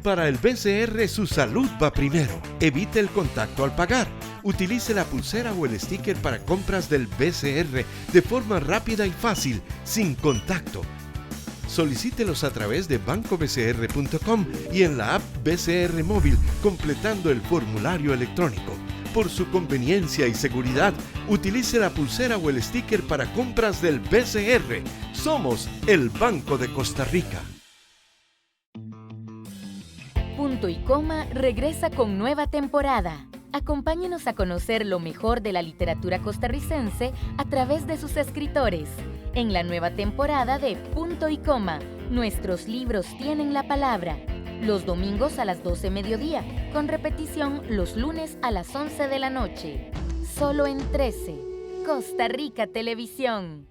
Para el BCR, su salud va primero. Evite el contacto al pagar. Utilice la pulsera o el sticker para compras del BCR de forma rápida y fácil, sin contacto. Solicítelos a través de bancobcr.com y en la app BCR Móvil, completando el formulario electrónico. Por su conveniencia y seguridad, utilice la pulsera o el sticker para compras del BCR. Somos el Banco de Costa Rica. Punto y Coma regresa con nueva temporada. Acompáñenos a conocer lo mejor de la literatura costarricense a través de sus escritores. En la nueva temporada de Punto y Coma, nuestros libros tienen la palabra. Los domingos a las 12 mediodía, con repetición los lunes a las 11 de la noche. Solo en 13, Costa Rica Televisión.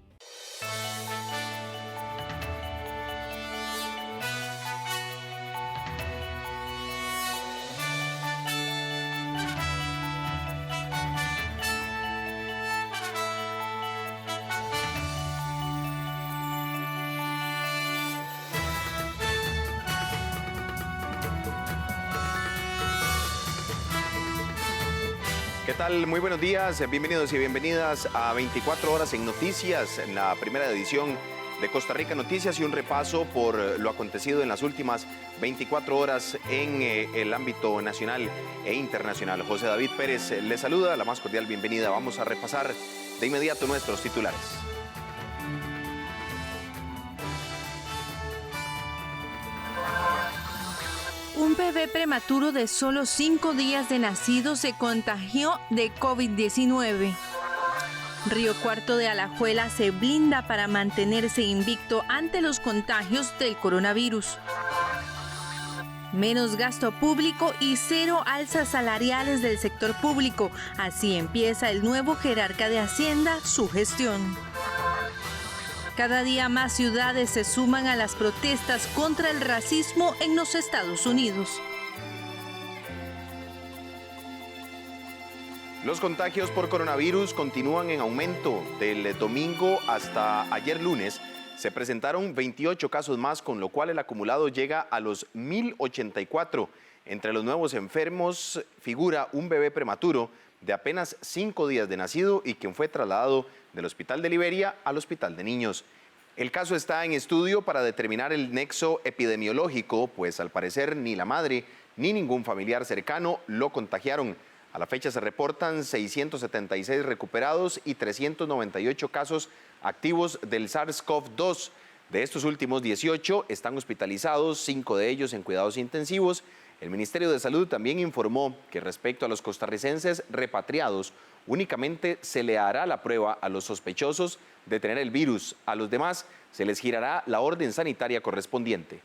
¿Qué tal? Muy buenos días, bienvenidos y bienvenidas a 24 horas en Noticias, en la primera edición de Costa Rica Noticias y un repaso por lo acontecido en las últimas 24 horas en el ámbito nacional e internacional. José David Pérez les saluda, la más cordial bienvenida. Vamos a repasar de inmediato nuestros titulares. Un bebé prematuro de solo 5 días de nacido se contagió de COVID-19. Río Cuarto de Alajuela se blinda para mantenerse invicto ante los contagios del coronavirus. Menos gasto público y cero alzas salariales del sector público. Así empieza el nuevo jerarca de Hacienda su gestión. Cada día más ciudades se suman a las protestas contra el racismo en los Estados Unidos. Los contagios por coronavirus continúan en aumento. Del domingo hasta ayer lunes se presentaron 28 casos más, con lo cual el acumulado llega a los 1.084. Entre los nuevos enfermos figura un bebé prematuro de apenas 5 días de nacido y quien fue trasladado del Hospital de Liberia al Hospital de Niños. El caso está en estudio para determinar el nexo epidemiológico, pues al parecer ni la madre ni ningún familiar cercano lo contagiaron. A la fecha se reportan 676 recuperados y 398 casos activos del SARS-CoV-2. De estos últimos 18 están hospitalizados, 5 de ellos en cuidados intensivos. El Ministerio de Salud también informó que respecto a los costarricenses repatriados, únicamente se le hará la prueba a los sospechosos de tener el virus. A los demás se les girará la orden sanitaria correspondiente.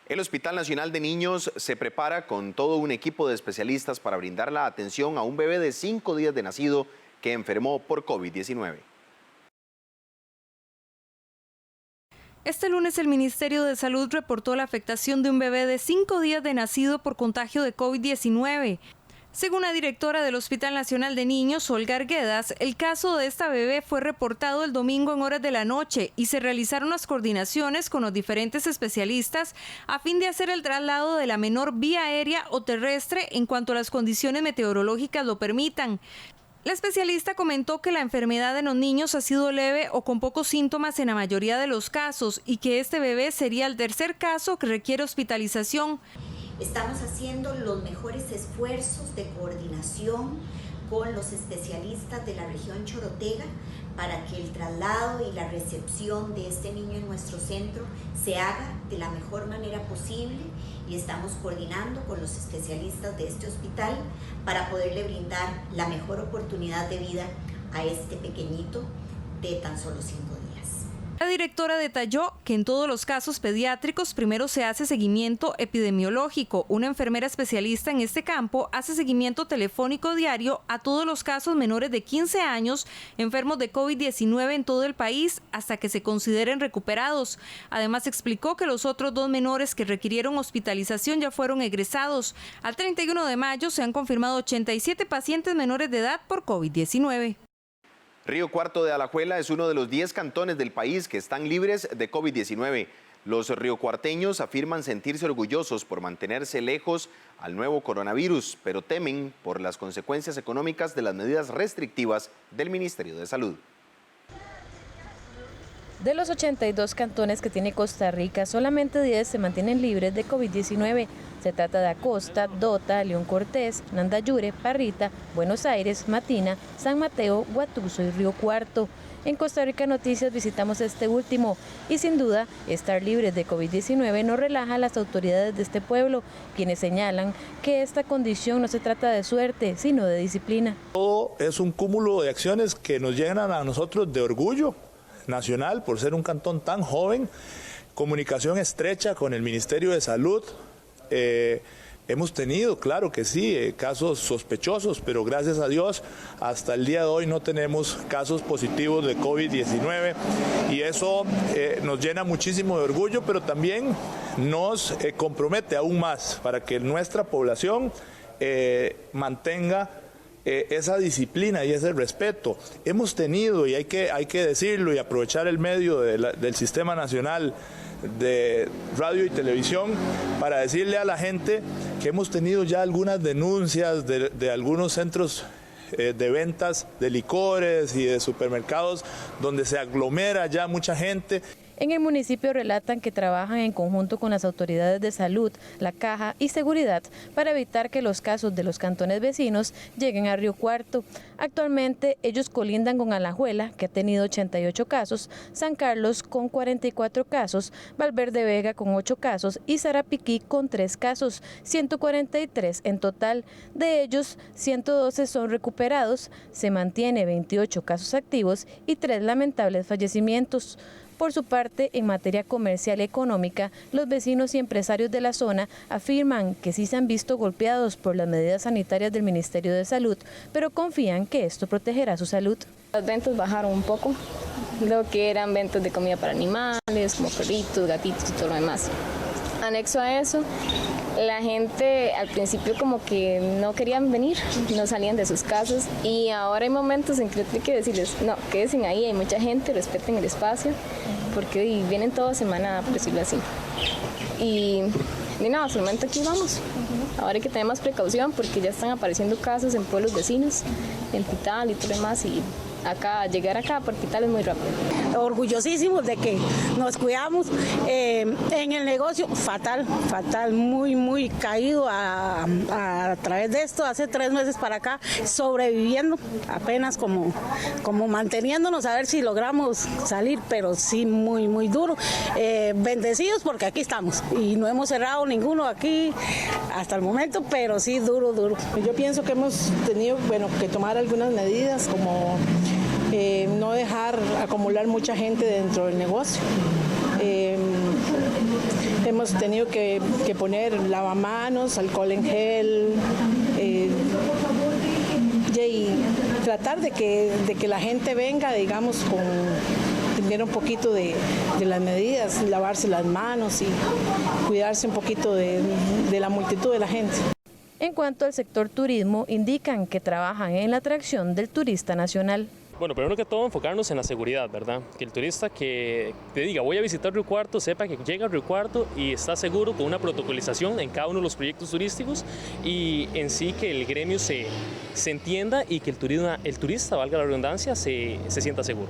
El Hospital Nacional de Niños se prepara con todo un equipo de especialistas para brindar la atención a un bebé de 5 días de nacido que enfermó por COVID-19. Este lunes el Ministerio de Salud reportó la afectación de un bebé de 5 días de nacido por contagio de COVID-19. Según la directora del Hospital Nacional de Niños, Olga Arguedas, el caso de esta bebé fue reportado el domingo en horas de la noche y se realizaron las coordinaciones con los diferentes especialistas a fin de hacer el traslado de la menor vía aérea o terrestre en cuanto las condiciones meteorológicas lo permitan. La especialista comentó que la enfermedad en los niños ha sido leve o con pocos síntomas en la mayoría de los casos y que este bebé sería el tercer caso que requiere hospitalización. Estamos haciendo los mejores esfuerzos de coordinación con los especialistas de la región Chorotega para que el traslado y la recepción de este niño en nuestro centro se haga de la mejor manera posible, y estamos coordinando con los especialistas de este hospital para poderle brindar la mejor oportunidad de vida a este pequeñito de tan solo 5 días. La directora detalló que en todos los casos pediátricos primero se hace seguimiento epidemiológico. Una enfermera especialista en este campo hace seguimiento telefónico diario a todos los casos menores de 15 años enfermos de COVID-19 en todo el país hasta que se consideren recuperados. Además explicó que los otros 2 menores que requirieron hospitalización ya fueron egresados. Al 31 de mayo se han confirmado 87 pacientes menores de edad por COVID-19. Río Cuarto de Alajuela es uno de los 10 cantones del país que están libres de COVID-19. Los riocuarteños afirman sentirse orgullosos por mantenerse lejos al nuevo coronavirus, pero temen por las consecuencias económicas de las medidas restrictivas del Ministerio de Salud. De los 82 cantones que tiene Costa Rica, solamente 10 se mantienen libres de COVID-19. Se trata de Acosta, Dota, León Cortés, Nandayure, Parrita, Buenos Aires, Matina, San Mateo, Guatuso y Río Cuarto. En Costa Rica Noticias visitamos este último y sin duda estar libres de COVID-19 no relaja a las autoridades de este pueblo, quienes señalan que esta condición no se trata de suerte, sino de disciplina. Todo es un cúmulo de acciones que nos llenan a nosotros de orgullo nacional por ser un cantón tan joven, comunicación estrecha con el Ministerio de Salud. Hemos tenido, claro que sí, casos sospechosos, pero gracias a Dios hasta el día de hoy no tenemos casos positivos de COVID-19 y eso nos llena muchísimo de orgullo, pero también nos compromete aún más para que nuestra población mantenga esa disciplina y ese respeto. Hemos tenido, y hay que decirlo y aprovechar el medio del Sistema Nacional de Radio y Televisión para decirle a la gente que hemos tenido ya algunas denuncias de algunos centros de ventas de licores y de supermercados donde se aglomera ya mucha gente. En el municipio relatan que trabajan en conjunto con las autoridades de salud, la Caja y Seguridad para evitar que los casos de los cantones vecinos lleguen a Río Cuarto. Actualmente ellos colindan con Alajuela, que ha tenido 88 casos, San Carlos con 44 casos, Valverde Vega con 8 casos y Sarapiquí con 3 casos, 143 en total. De ellos, 112 son recuperados, se mantiene 28 casos activos y 3 lamentables fallecimientos. Por su parte, en materia comercial y económica, los vecinos y empresarios de la zona afirman que sí se han visto golpeados por las medidas sanitarias del Ministerio de Salud, pero confían que esto protegerá su salud. Las ventas bajaron un poco, lo que eran ventas de comida para animales, como perritos, gatitos y todo lo demás. Anexo a eso, la gente al principio como que no querían venir, no salían de sus casas y ahora hay momentos en que hay que decirles, no, quédense ahí, hay mucha gente, respeten el espacio, porque vienen toda semana, por decirlo así. Y nada, hasta el momento aquí vamos. Ahora hay que tener más precaución porque ya están apareciendo casos en pueblos vecinos, en Pital y todo lo demás, y llegar acá por Pital es muy rápido. Orgullosísimos de que nos cuidamos. En el negocio, fatal, muy caído a través de esto. Hace 3 meses para acá, sobreviviendo, apenas como manteniéndonos a ver si logramos salir, pero sí muy duro. Bendecidos porque aquí estamos y no hemos cerrado ninguno aquí hasta el momento, pero sí duro. Yo pienso que hemos tenido que tomar algunas medidas como no dejar acumular mucha gente dentro del negocio. Hemos tenido que poner lavamanos, alcohol en gel y tratar de que la gente venga, digamos, con tener un poquito de las medidas, lavarse las manos y cuidarse un poquito de la multitud de la gente. En cuanto al sector turismo, indican que trabajan en la atracción del turista nacional. Bueno, primero que todo enfocarnos en la seguridad, ¿verdad? Que el turista que te diga voy a visitar Río Cuarto, sepa que llega a Río Cuarto y está seguro con una protocolización en cada uno de los proyectos turísticos y en sí que el gremio se entienda y que el turista, valga la redundancia, se sienta seguro.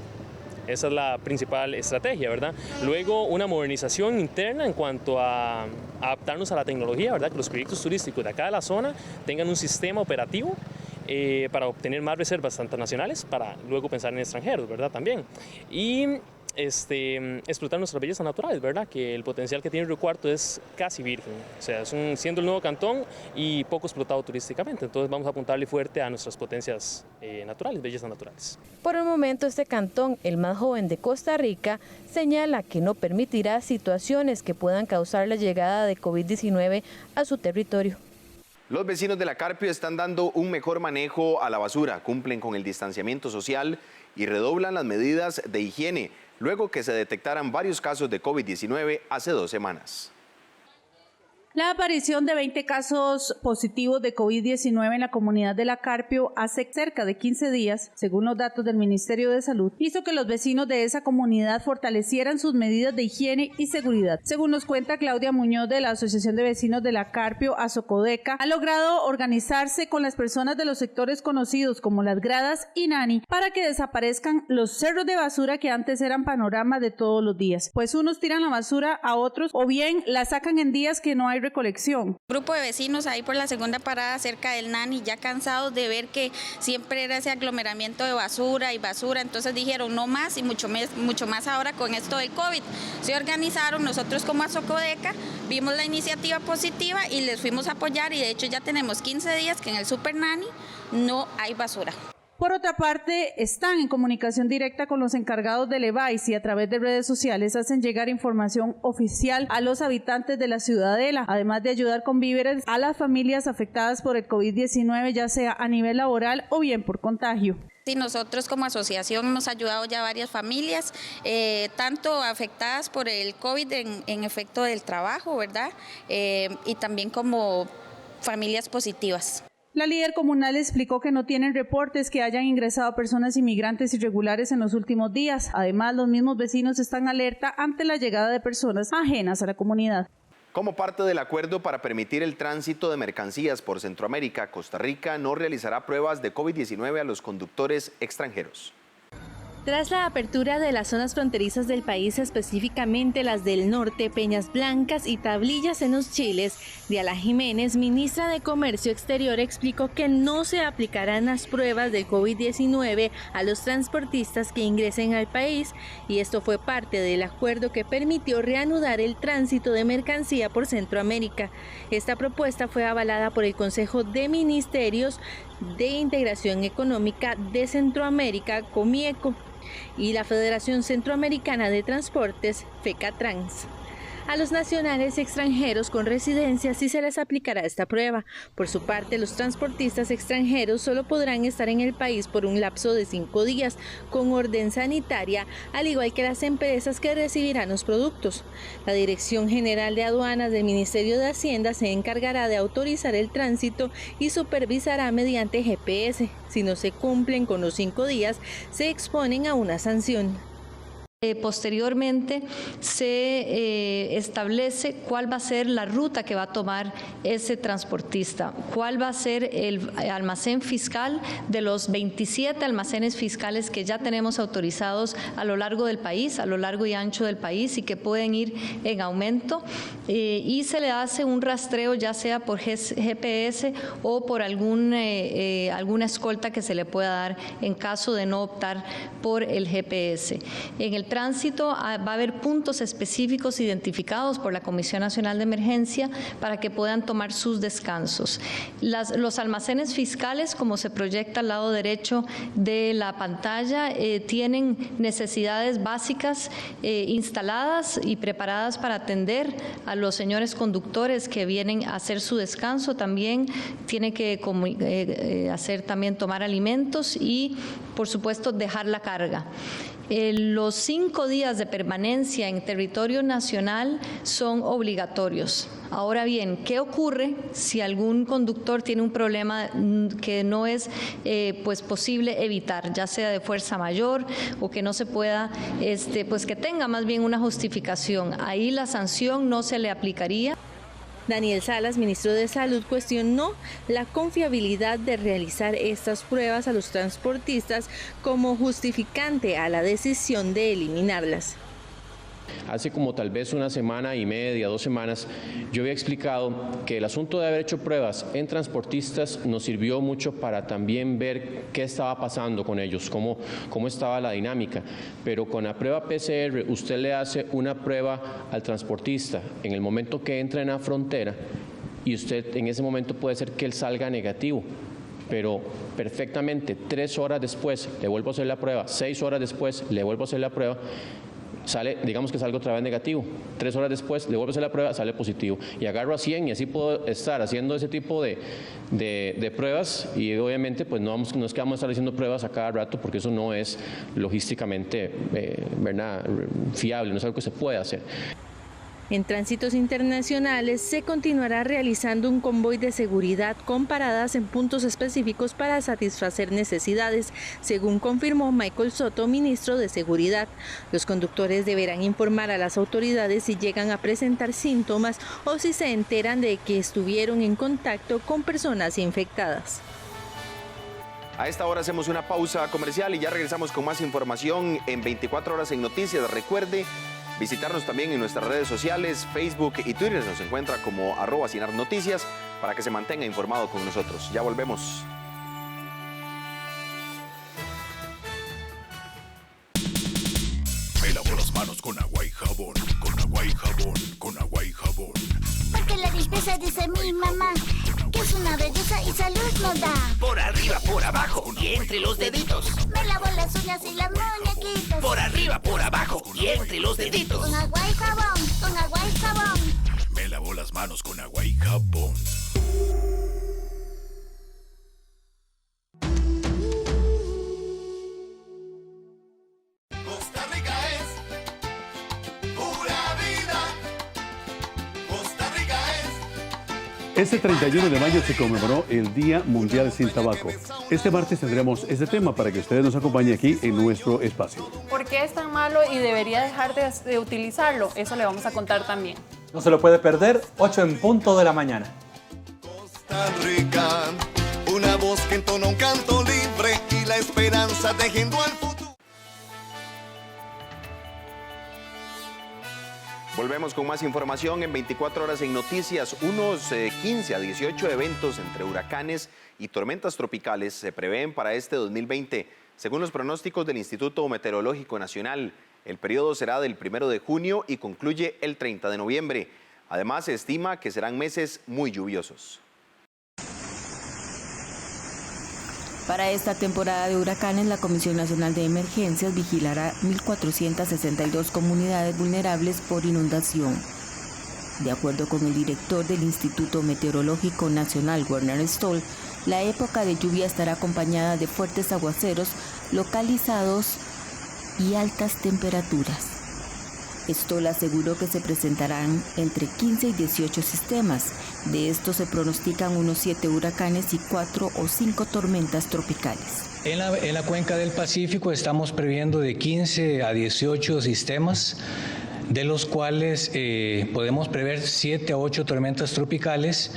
Esa es la principal estrategia, ¿verdad? Luego, una modernización interna en cuanto a adaptarnos a la tecnología, ¿verdad? Que los proyectos turísticos de acá de la zona tengan un sistema operativo para obtener más reservas tanto nacionales, para luego pensar en extranjeros, ¿verdad? También. Y explotar nuestras bellezas naturales, ¿verdad? Que el potencial que tiene Río Cuarto es casi virgen, o sea, siendo el nuevo cantón y poco explotado turísticamente, entonces vamos a apuntarle fuerte a nuestras potencias naturales, bellezas naturales. Por el momento este cantón, el más joven de Costa Rica, señala que no permitirá situaciones que puedan causar la llegada de COVID-19 a su territorio. Los vecinos de la Carpio están dando un mejor manejo a la basura, cumplen con el distanciamiento social y redoblan las medidas de higiene, luego que se detectaran varios casos de COVID-19 hace 2 semanas. La aparición de 20 casos positivos de COVID-19 en la comunidad de La Carpio hace cerca de 15 días, según los datos del Ministerio de Salud, hizo que los vecinos de esa comunidad fortalecieran sus medidas de higiene y seguridad. Según nos cuenta Claudia Muñoz de la Asociación de Vecinos de La Carpio, Asocodeca, ha logrado organizarse con las personas de los sectores conocidos como Las Gradas y Nani para que desaparezcan los cerros de basura que antes eran panorama de todos los días, pues unos tiran la basura a otros o bien la sacan en días que no hay recolección. Grupo de vecinos ahí por la segunda parada cerca del Nani, ya cansados de ver que siempre era ese aglomeramiento de basura y basura, entonces dijeron no más y mucho más ahora con esto del COVID. Se organizaron, nosotros como Asocodeca vimos la iniciativa positiva y les fuimos a apoyar y de hecho ya tenemos 15 días que en el Super Nani no hay basura. Por otra parte, están en comunicación directa con los encargados del EVAIS y a través de redes sociales hacen llegar información oficial a los habitantes de la ciudadela, además de ayudar con víveres a las familias afectadas por el COVID-19, ya sea a nivel laboral o bien por contagio. Sí, nosotros como asociación hemos ayudado ya a varias familias, tanto afectadas por el COVID en efecto del trabajo, ¿verdad? Y también como familias positivas. La líder comunal explicó que no tienen reportes que hayan ingresado personas inmigrantes irregulares en los últimos días. Además, los mismos vecinos están alerta ante la llegada de personas ajenas a la comunidad. Como parte del acuerdo para permitir el tránsito de mercancías por Centroamérica, Costa Rica no realizará pruebas de COVID-19 a los conductores extranjeros. Tras la apertura de las zonas fronterizas del país, específicamente las del norte, Peñas Blancas y Tablillas en los Chiles, Diala Jiménez, ministra de Comercio Exterior, explicó que no se aplicarán las pruebas del COVID-19 a los transportistas que ingresen al país, y esto fue parte del acuerdo que permitió reanudar el tránsito de mercancía por Centroamérica. Esta propuesta fue avalada por el Consejo de Ministerios de Integración Económica de Centroamérica, COMIECO, y la Federación Centroamericana de Transportes, FECATRANS. A los nacionales y extranjeros con residencia sí se les aplicará esta prueba. Por su parte, los transportistas extranjeros solo podrán estar en el país por un lapso de 5 días con orden sanitaria, al igual que las empresas que recibirán los productos. La Dirección General de Aduanas del Ministerio de Hacienda se encargará de autorizar el tránsito y supervisará mediante GPS. Si no se cumplen con los 5 días, se exponen a una sanción. Posteriormente se establece cuál va a ser la ruta que va a tomar ese transportista, cuál va a ser el almacén fiscal de los 27 almacenes fiscales que ya tenemos autorizados a lo largo del país, a lo largo y ancho del país y que pueden ir en aumento, y se le hace un rastreo ya sea por GPS o por alguna escolta que se le pueda dar en caso de no optar por el GPS. En el tránsito va a haber puntos específicos identificados por la Comisión Nacional de Emergencia para que puedan tomar sus descansos. Los almacenes fiscales, como se proyecta al lado derecho de la pantalla, tienen necesidades básicas instaladas y preparadas para atender a los señores conductores que vienen a hacer su descanso. También tiene que hacer también tomar alimentos y, por supuesto, dejar la carga. Los 5 días de permanencia en territorio nacional son obligatorios. Ahora bien, ¿qué ocurre si algún conductor tiene un problema que no es pues posible evitar, ya sea de fuerza mayor o que no se pueda, pues que tenga más bien una justificación? Ahí la sanción no se le aplicaría. Daniel Salas, ministro de Salud, cuestionó la confiabilidad de realizar estas pruebas a los transportistas como justificante a la decisión de eliminarlas. Hace como tal vez una semana y media, 2 semanas, yo había explicado que el asunto de haber hecho pruebas en transportistas nos sirvió mucho para también ver qué estaba pasando con ellos, cómo estaba la dinámica. Pero con la prueba PCR, usted le hace una prueba al transportista en el momento que entra en la frontera y usted en ese momento puede ser que él salga negativo. Pero perfectamente 3 horas después le vuelvo a hacer la prueba, 6 horas después le vuelvo a hacer la prueba, sale, digamos que salgo otra vez negativo, 3 horas después le vuelvo a hacer la prueba, sale positivo y agarro a 100 y así puedo estar haciendo ese tipo de pruebas y obviamente pues no es que vamos a estar haciendo pruebas a cada rato porque eso no es logísticamente ¿verdad? Fiable, no es algo que se puede hacer. En tránsitos internacionales se continuará realizando un convoy de seguridad con paradas en puntos específicos para satisfacer necesidades, según confirmó Michael Soto, ministro de Seguridad. Los conductores deberán informar a las autoridades si llegan a presentar síntomas o si se enteran de que estuvieron en contacto con personas infectadas. A esta hora hacemos una pausa comercial y ya regresamos con más información en 24 horas en Noticias. Recuerde visitarnos también en nuestras redes sociales, Facebook y Twitter. Nos encuentra como @SinarNoticias para que se mantenga informado con nosotros. Ya volvemos. Me lavo las manos con agua y jabón, con agua y jabón, con agua y jabón. Porque la limpieza, dice mi mamá, que es una belleza y salud nos da. Por arriba, por abajo y entre los deditos. Me lavo las uñas y las muñequitas. Por arriba, por abajo y entre los deditos. Con agua y jabón, con agua y jabón. Me lavo las manos con agua y jabón. Costa Rica es pura vida. Costa Rica es. Este 31 de mayo se conmemoró el Día Mundial Sin Tabaco. Este martes tendremos este tema para que ustedes nos acompañen aquí en nuestro espacio. ¿Por qué es tan malo y debería dejar de utilizarlo? Eso le vamos a contar también. No se lo puede perder, 8 en punto de la mañana. Costa Rica, una voz que entona un canto libre y la esperanza tejiendo al futuro. Volvemos con más información en 24 horas en Noticias. Unos 15 a 18 eventos entre huracanes y tormentas tropicales se prevén para este 2020. Según los pronósticos del Instituto Meteorológico Nacional, el periodo será del 1 de junio y concluye el 30 de noviembre. Además, se estima que serán meses muy lluviosos. Para esta temporada de huracanes, la Comisión Nacional de Emergencias vigilará 1.462 comunidades vulnerables por inundación. De acuerdo con el director del Instituto Meteorológico Nacional, Werner Stoll, la época de lluvia estará acompañada de fuertes aguaceros localizados y altas temperaturas. Stoll aseguró que se presentarán entre 15 y 18 sistemas. De estos se pronostican unos 7 huracanes y 4 o 5 tormentas tropicales. En la cuenca del Pacífico estamos previendo de 15 a 18 sistemas, de los cuales podemos prever 7 a 8 tormentas tropicales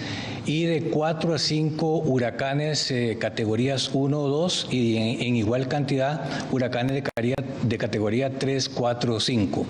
y de 4 a 5 huracanes categorías 1 o 2 y en igual cantidad huracanes de categoría 3, 4 o 5.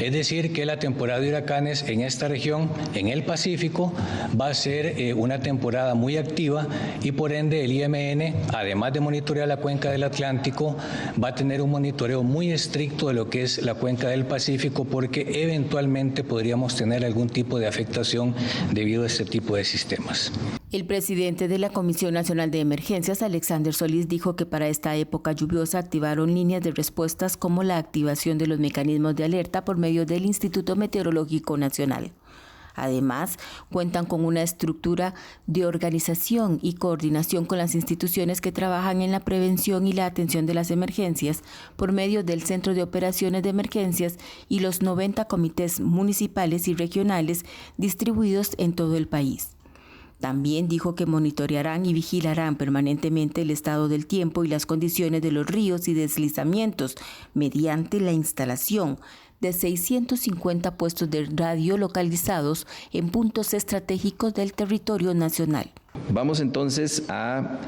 Es decir, que la temporada de huracanes en esta región, en el Pacífico, va a ser una temporada muy activa y por ende el IMN, además de monitorear la cuenca del Atlántico, va a tener un monitoreo muy estricto de lo que es la cuenca del Pacífico porque eventualmente podríamos tener algún tipo de afectación debido a este tipo de sistemas. El presidente de la Comisión Nacional de Emergencias, Alexander Solís, dijo que para esta época lluviosa activaron líneas de respuestas como la activación de los mecanismos de alerta por medio del Instituto Meteorológico Nacional. Además, cuentan con una estructura de organización y coordinación con las instituciones que trabajan en la prevención y la atención de las emergencias por medio del Centro de Operaciones de Emergencias y los 90 comités municipales y regionales distribuidos en todo el país. También dijo que monitorearán y vigilarán permanentemente el estado del tiempo y las condiciones de los ríos y deslizamientos mediante la instalación de 650 puestos de radio localizados en puntos estratégicos del territorio nacional. Vamos entonces a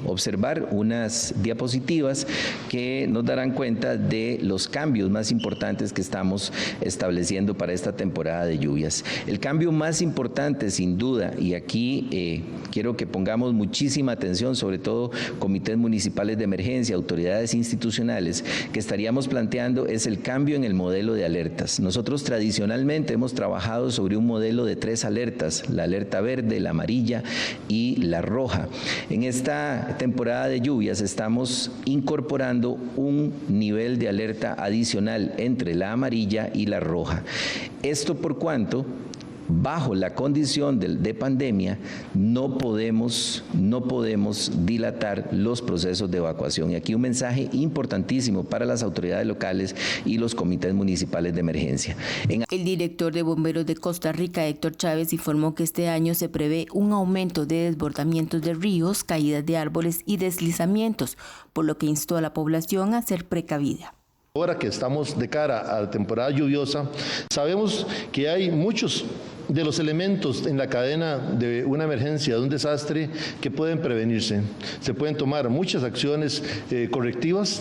observar unas diapositivas que nos darán cuenta de los cambios más importantes que estamos estableciendo para esta temporada de lluvias. El cambio más importante, sin duda, y aquí quiero que pongamos muchísima atención, sobre todo comités municipales de emergencia, autoridades institucionales, que estaríamos planteando es el cambio en el modelo de alertas. Nosotros tradicionalmente hemos trabajado sobre un modelo de 3 alertas, la alerta verde, la amarilla y la roja. En esta temporada de lluvias estamos incorporando un nivel de alerta adicional entre la amarilla y la roja. Esto por cuanto, bajo la condición de pandemia, no podemos dilatar los procesos de evacuación. Y aquí un mensaje importantísimo para las autoridades locales y los comités municipales de emergencia. El director de Bomberos de Costa Rica, Héctor Chávez, informó que este año se prevé un aumento de desbordamientos de ríos, caídas de árboles y deslizamientos, por lo que instó a la población a ser precavida. Ahora que estamos de cara a la temporada lluviosa, sabemos que hay muchos de los elementos en la cadena de una emergencia, de un desastre, que pueden prevenirse. Se pueden tomar muchas acciones correctivas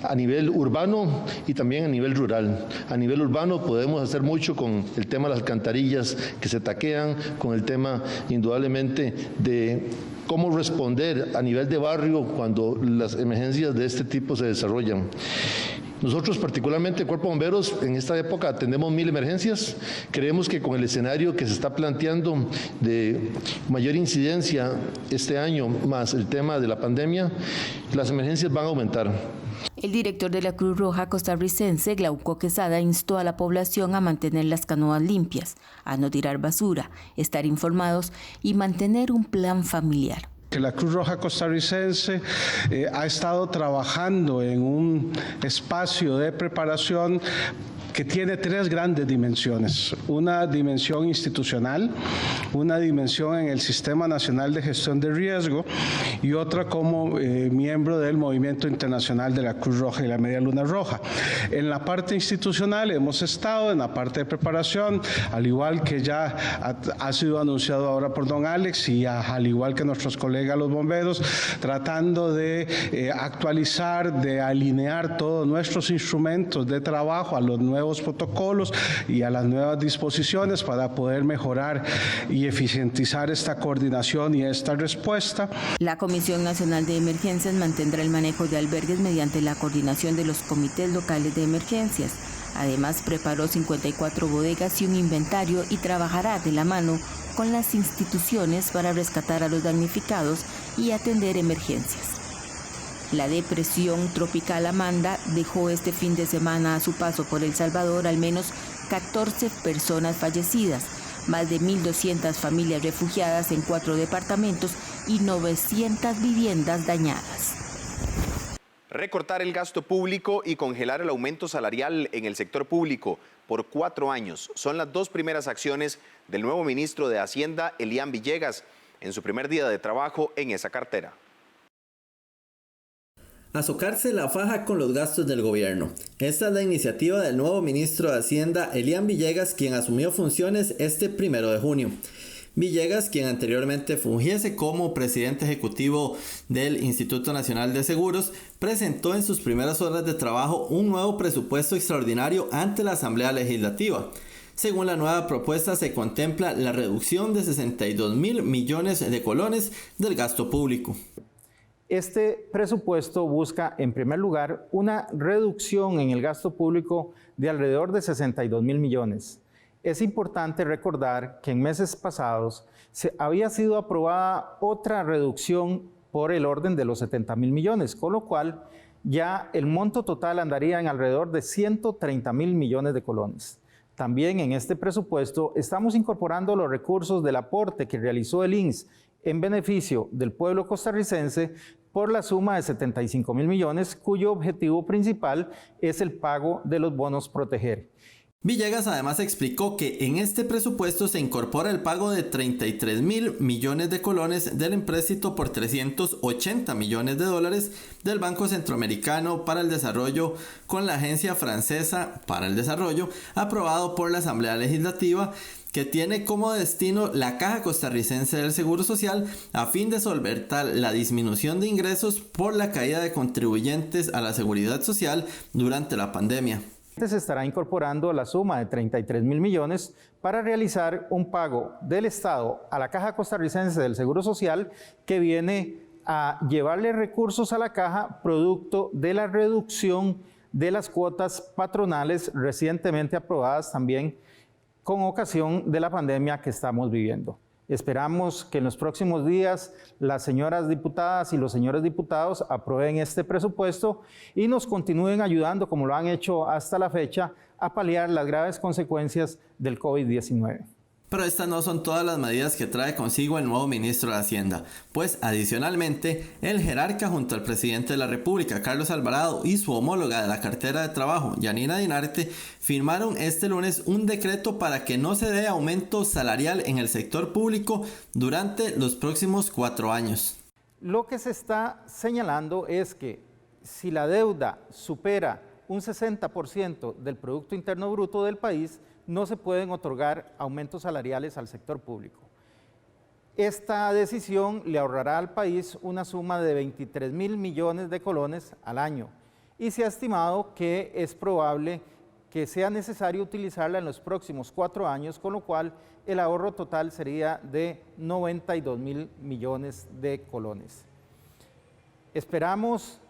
a nivel urbano y también a nivel rural. A nivel urbano podemos hacer mucho con el tema de las alcantarillas que se taquean, con el tema indudablemente de cómo responder a nivel de barrio cuando las emergencias de este tipo se desarrollan. Nosotros, particularmente el Cuerpo de Bomberos, en esta época atendemos 1000 emergencias. Creemos que con el escenario que se está planteando de mayor incidencia este año, más el tema de la pandemia, las emergencias van a aumentar. El director de la Cruz Roja costarricense, Glauco Quesada, instó a la población a mantener las canoas limpias, a no tirar basura, estar informados y mantener un plan familiar. La Cruz Roja costarricense ha estado trabajando en un espacio de preparación que tiene 3 grandes dimensiones: una dimensión institucional, una dimensión en el Sistema Nacional de Gestión de Riesgo y otra como miembro del Movimiento Internacional de la Cruz Roja y la Media Luna Roja. En la parte institucional hemos estado en la parte de preparación, al igual que ya ha sido anunciado ahora por don Alex y al igual que nuestros colegas los bomberos, tratando de actualizar, de alinear todos nuestros instrumentos de trabajo a los nuevos protocolos y a las nuevas disposiciones para poder mejorar y eficientizar esta coordinación y esta respuesta. La Comisión Nacional de Emergencias mantendrá el manejo de albergues mediante la coordinación de los comités locales de emergencias. Además, preparó 54 bodegas y un inventario y trabajará de la mano con las instituciones para rescatar a los damnificados y atender emergencias. La depresión tropical Amanda dejó este fin de semana a su paso por El Salvador al menos 14 personas fallecidas, más de 1.200 familias refugiadas en 4 departamentos y 900 viviendas dañadas. Recortar el gasto público y congelar el aumento salarial en el sector público por 4 años son las 2 primeras acciones del nuevo ministro de Hacienda, Elian Villegas, en su primer día de trabajo en esa cartera. Azocarse la faja con los gastos del gobierno. Esta es la iniciativa del nuevo ministro de Hacienda, Elian Villegas, quien asumió funciones este 1 de junio. Villegas, quien anteriormente fungiese como presidente ejecutivo del Instituto Nacional de Seguros, presentó en sus primeras horas de trabajo un nuevo presupuesto extraordinario ante la Asamblea Legislativa. Según la nueva propuesta, se contempla la reducción de 62.000 millones de colones del gasto público. Este presupuesto busca, en primer lugar, una reducción en el gasto público de alrededor de 62.000 millones. Es importante recordar que en meses pasados había sido aprobada otra reducción por el orden de los 70.000 millones, con lo cual ya el monto total andaría en alrededor de 130.000 millones de colones. También en este presupuesto estamos incorporando los recursos del aporte que realizó el INSS en beneficio del pueblo costarricense por la suma de 75.000 millones, cuyo objetivo principal es el pago de los bonos Proteger. Villegas además explicó que en este presupuesto se incorpora el pago de 33.000 millones de colones del empréstito por 380 millones de dólares del Banco Centroamericano para el Desarrollo con la Agencia Francesa para el Desarrollo, aprobado por la Asamblea Legislativa, que tiene como destino la Caja Costarricense del Seguro Social a fin de solventar la disminución de ingresos por la caída de contribuyentes a la seguridad social durante la pandemia. Se estará incorporando la suma de 33.000 millones para realizar un pago del Estado a la Caja Costarricense del Seguro Social que viene a llevarle recursos a la Caja producto de la reducción de las cuotas patronales recientemente aprobadas también con ocasión de la pandemia que estamos viviendo. Esperamos que en los próximos días las señoras diputadas y los señores diputados aprueben este presupuesto y nos continúen ayudando, como lo han hecho hasta la fecha, a paliar las graves consecuencias del COVID-19. Pero estas no son todas las medidas que trae consigo el nuevo ministro de Hacienda, pues adicionalmente el jerarca junto al presidente de la República, Carlos Alvarado, y su homóloga de la cartera de trabajo, Yanina Dinarte, firmaron este lunes un decreto para que no se dé aumento salarial en el sector público durante los próximos 4 años. Lo que se está señalando es que si la deuda supera un 60% del Producto Interno Bruto del país, no se pueden otorgar aumentos salariales al sector público. Esta decisión le ahorrará al país una suma de 23.000 millones de colones al año y se ha estimado que es probable que sea necesario utilizarla en los próximos 4 años, con lo cual el ahorro total sería de 92.000 millones de colones. Esperamos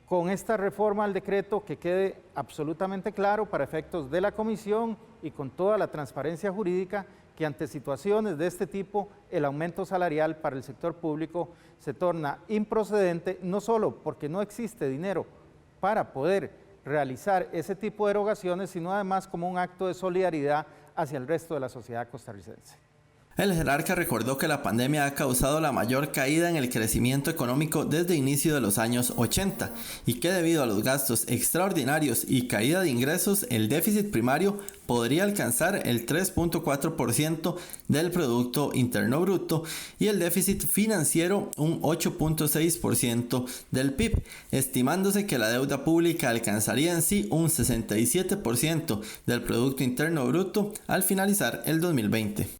con esta reforma al decreto que quede absolutamente claro para efectos de la comisión y con toda la transparencia jurídica que ante situaciones de este tipo el aumento salarial para el sector público se torna improcedente, no solo porque no existe dinero para poder realizar ese tipo de erogaciones, sino además como un acto de solidaridad hacia el resto de la sociedad costarricense. El jerarca recordó que la pandemia ha causado la mayor caída en el crecimiento económico desde inicio de los años 80 y que debido a los gastos extraordinarios y caída de ingresos, el déficit primario podría alcanzar el 3.4% del Producto Interno Bruto y el déficit financiero un 8.6% del PIB, estimándose que la deuda pública alcanzaría en sí un 67% del Producto Interno Bruto al finalizar el 2020.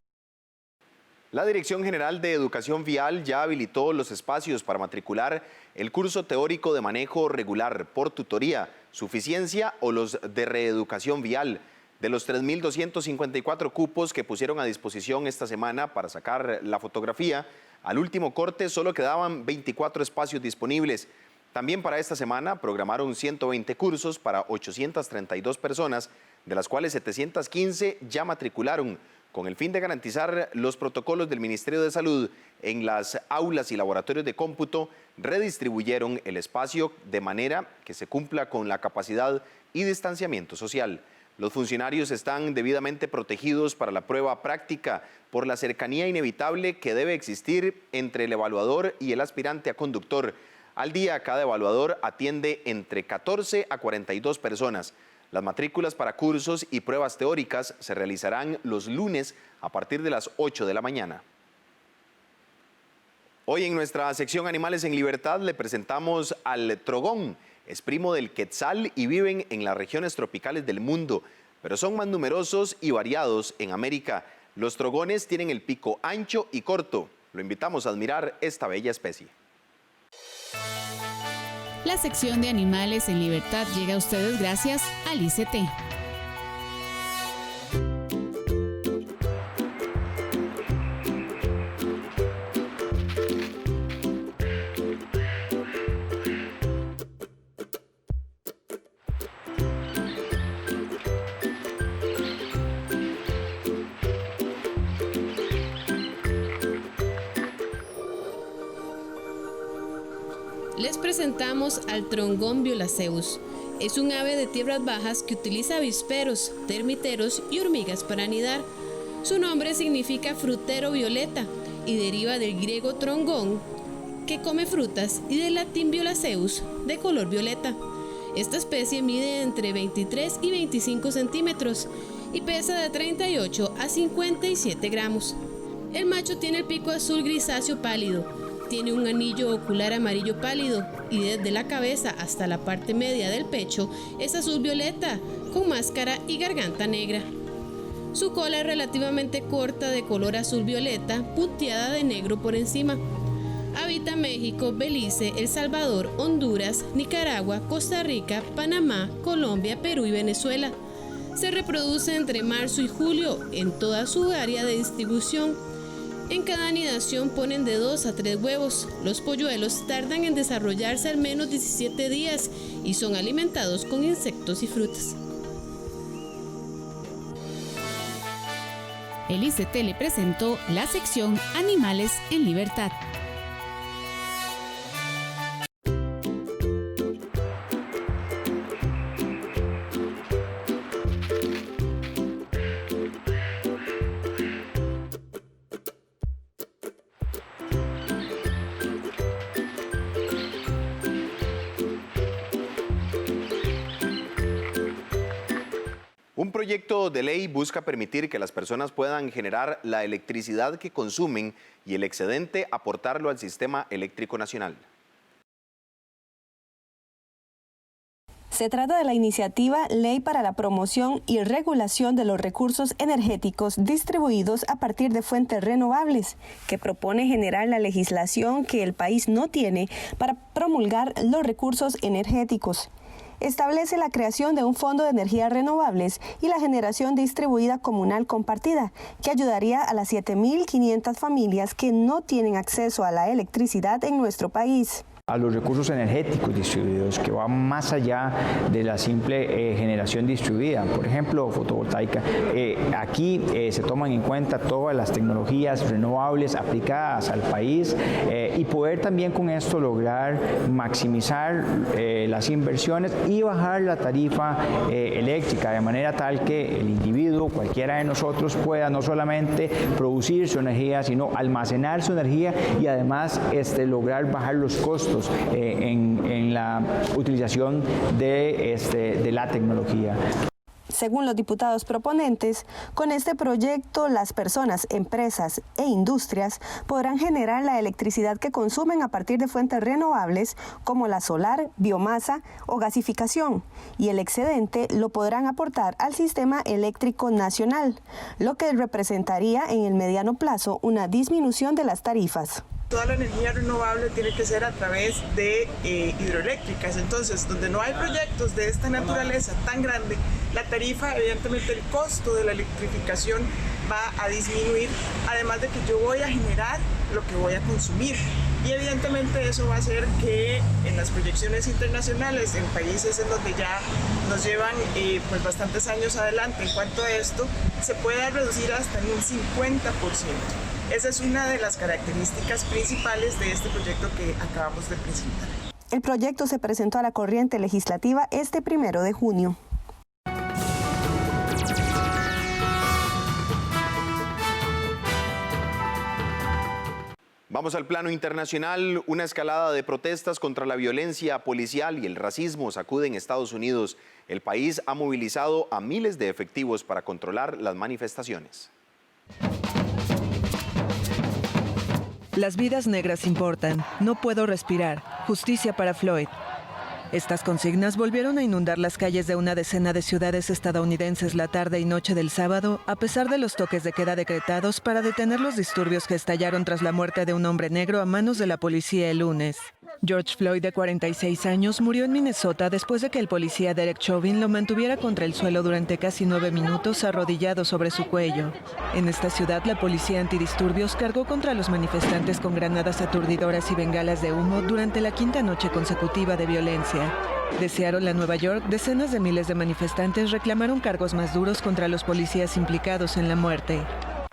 La Dirección General de Educación Vial ya habilitó los espacios para matricular el curso teórico de manejo regular por tutoría, suficiencia o los de reeducación vial. De los 3.254 cupos que pusieron a disposición esta semana para sacar la fotografía, al último corte solo quedaban 24 espacios disponibles. También para esta semana programaron 120 cursos para 832 personas, de las cuales 715 ya matricularon, con el fin de garantizar los protocolos del Ministerio de Salud en las aulas y laboratorios de cómputo, redistribuyeron el espacio de manera que se cumpla con la capacidad y distanciamiento social. Los funcionarios están debidamente protegidos para la prueba práctica por la cercanía inevitable que debe existir entre el evaluador y el aspirante a conductor. Al día, cada evaluador atiende entre 14 a 42 personas. Las matrículas para cursos y pruebas teóricas se realizarán los lunes a partir de las 8 de la mañana. Hoy en nuestra sección Animales en Libertad le presentamos al trogón. Es primo del quetzal y viven en las regiones tropicales del mundo, pero son más numerosos y variados en América. Los trogones tienen el pico ancho y corto. Lo invitamos a admirar esta bella especie. La sección de Animales en Libertad llega a ustedes gracias al ICT. Les presentamos al trogón violaceus. Es un ave de tierras bajas que utiliza avisperos, termiteros y hormigas para anidar. Su nombre significa frutero violeta y deriva del griego trongón, que come frutas, y del latín violaceus, de color violeta. Esta especie mide entre 23 y 25 centímetros y pesa de 38 a 57 gramos. El macho tiene el pico azul grisáceo pálido. Tiene un anillo ocular amarillo pálido y desde la cabeza hasta la parte media del pecho es azul violeta, con máscara y garganta negra. Su cola es relativamente corta de color azul violeta, punteada de negro por encima. Habita México, Belice, El Salvador, Honduras, Nicaragua, Costa Rica, Panamá, Colombia, Perú y Venezuela. Se reproduce entre marzo y julio en toda su área de distribución. En cada anidación ponen de 2 a 3 huevos. Los polluelos tardan en desarrollarse al menos 17 días y son alimentados con insectos y frutas. El ICT le presentó la sección Animales en Libertad. Un proyecto de ley busca permitir que las personas puedan generar la electricidad que consumen y el excedente aportarlo al sistema eléctrico nacional. Se trata de la iniciativa Ley para la Promoción y Regulación de los Recursos Energéticos Distribuidos a partir de fuentes renovables, que propone generar la legislación que el país no tiene para promulgar los recursos energéticos. Establece la creación de un fondo de energías renovables y la generación distribuida comunal compartida, que ayudaría a las 7.500 familias que no tienen acceso a la electricidad en nuestro país. A los recursos energéticos distribuidos, que van más allá de la simple generación distribuida, por ejemplo, fotovoltaica. Aquí se toman en cuenta todas las tecnologías renovables aplicadas al país y poder también con esto lograr maximizar las inversiones y bajar la tarifa eléctrica de manera tal que el individuo, cualquiera de nosotros, pueda no solamente producir su energía, sino almacenar su energía y además lograr bajar los costos en la utilización de la tecnología. Según los diputados proponentes, con este proyecto las personas, empresas e industrias podrán generar la electricidad que consumen a partir de fuentes renovables como la solar, biomasa o gasificación, y el excedente lo podrán aportar al sistema eléctrico nacional, lo que representaría en el mediano plazo una disminución de las tarifas. Toda la energía renovable tiene que ser a través de hidroeléctricas, entonces donde no hay proyectos de esta naturaleza tan grande, la tarifa, evidentemente el costo de la electrificación va a disminuir, además de que yo voy a generar lo que voy a consumir. Y evidentemente eso va a hacer que en las proyecciones internacionales, en países en donde ya nos llevan pues bastantes años adelante en cuanto a esto, se pueda reducir hasta en un 50%. Esa es una de las características principales de este proyecto que acabamos de presentar. El proyecto se presentó a la corriente legislativa este 1 de junio. Vamos al plano internacional. Una escalada de protestas contra la violencia policial y el racismo sacude en Estados Unidos. El país ha movilizado a miles de efectivos para controlar las manifestaciones. Las vidas negras importan. No puedo respirar. Justicia para Floyd. Estas consignas volvieron a inundar las calles de una decena de ciudades estadounidenses la tarde y noche del sábado, a pesar de los toques de queda decretados para detener los disturbios que estallaron tras la muerte de un hombre negro a manos de la policía el lunes. George Floyd, de 46 años, murió en Minnesota después de que el policía Derek Chauvin lo mantuviera contra el suelo durante casi 9 minutos arrodillado sobre su cuello. En esta ciudad, la policía antidisturbios cargó contra los manifestantes con granadas aturdidoras y bengalas de humo durante la quinta noche consecutiva de violencia. De Seattle a Nueva York, decenas de miles de manifestantes reclamaron cargos más duros contra los policías implicados en la muerte.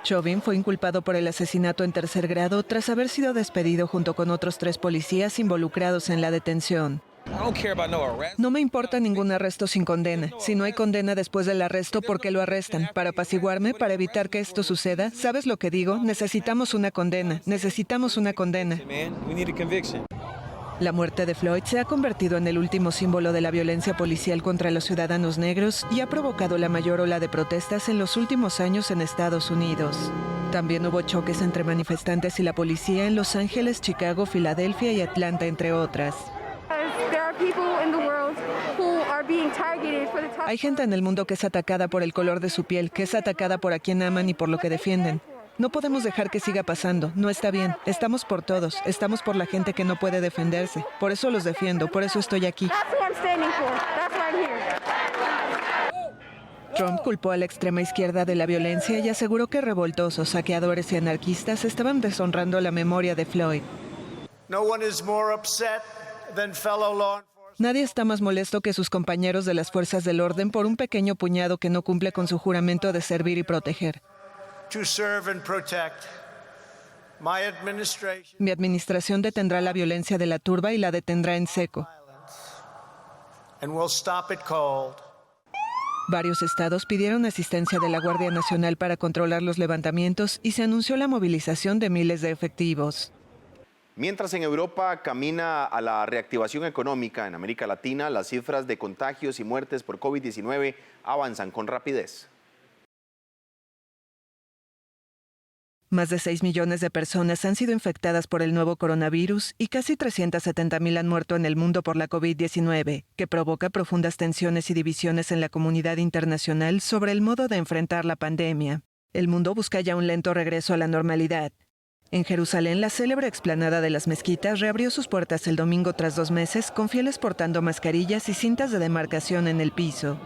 Chauvin fue inculpado por el asesinato en tercer grado tras haber sido despedido junto con otros 3 policías involucrados en la detención. No me importa ningún arresto sin condena. Si no hay condena después del arresto, ¿por qué lo arrestan? ¿Para apaciguarme? ¿Para evitar que esto suceda? ¿Sabes lo que digo? Necesitamos una condena. Necesitamos una condena. La muerte de Floyd se ha convertido en el último símbolo de la violencia policial contra los ciudadanos negros y ha provocado la mayor ola de protestas en los últimos años en Estados Unidos. También hubo choques entre manifestantes y la policía en Los Ángeles, Chicago, Filadelfia y Atlanta, entre otras. Hay gente en el mundo que es atacada por el color de su piel, que es atacada por a quien aman y por lo que defienden. No podemos dejar que siga pasando, no está bien. Estamos por todos, estamos por la gente que no puede defenderse. Por eso los defiendo, por eso estoy aquí. Trump culpó a la extrema izquierda de la violencia y aseguró que revoltosos, saqueadores y anarquistas estaban deshonrando la memoria de Floyd. Nadie está más molesto que sus compañeros de las fuerzas del orden por un pequeño puñado que no cumple con su juramento de servir y proteger. Mi administración detendrá la violencia de la turba y la detendrá en seco. Varios estados pidieron asistencia de la Guardia Nacional para controlar los levantamientos y se anunció la movilización de miles de efectivos. Mientras en Europa camina a la reactivación económica, en América Latina las cifras de contagios y muertes por COVID-19 avanzan con rapidez. Más de 6 millones de personas han sido infectadas por el nuevo coronavirus y casi 370,000 han muerto en el mundo por la COVID-19, que provoca profundas tensiones y divisiones en la comunidad internacional sobre el modo de enfrentar la pandemia. El mundo busca ya un lento regreso a la normalidad. En Jerusalén, la célebre explanada de las mezquitas reabrió sus puertas el domingo tras 2 meses, con fieles portando mascarillas y cintas de demarcación en el piso.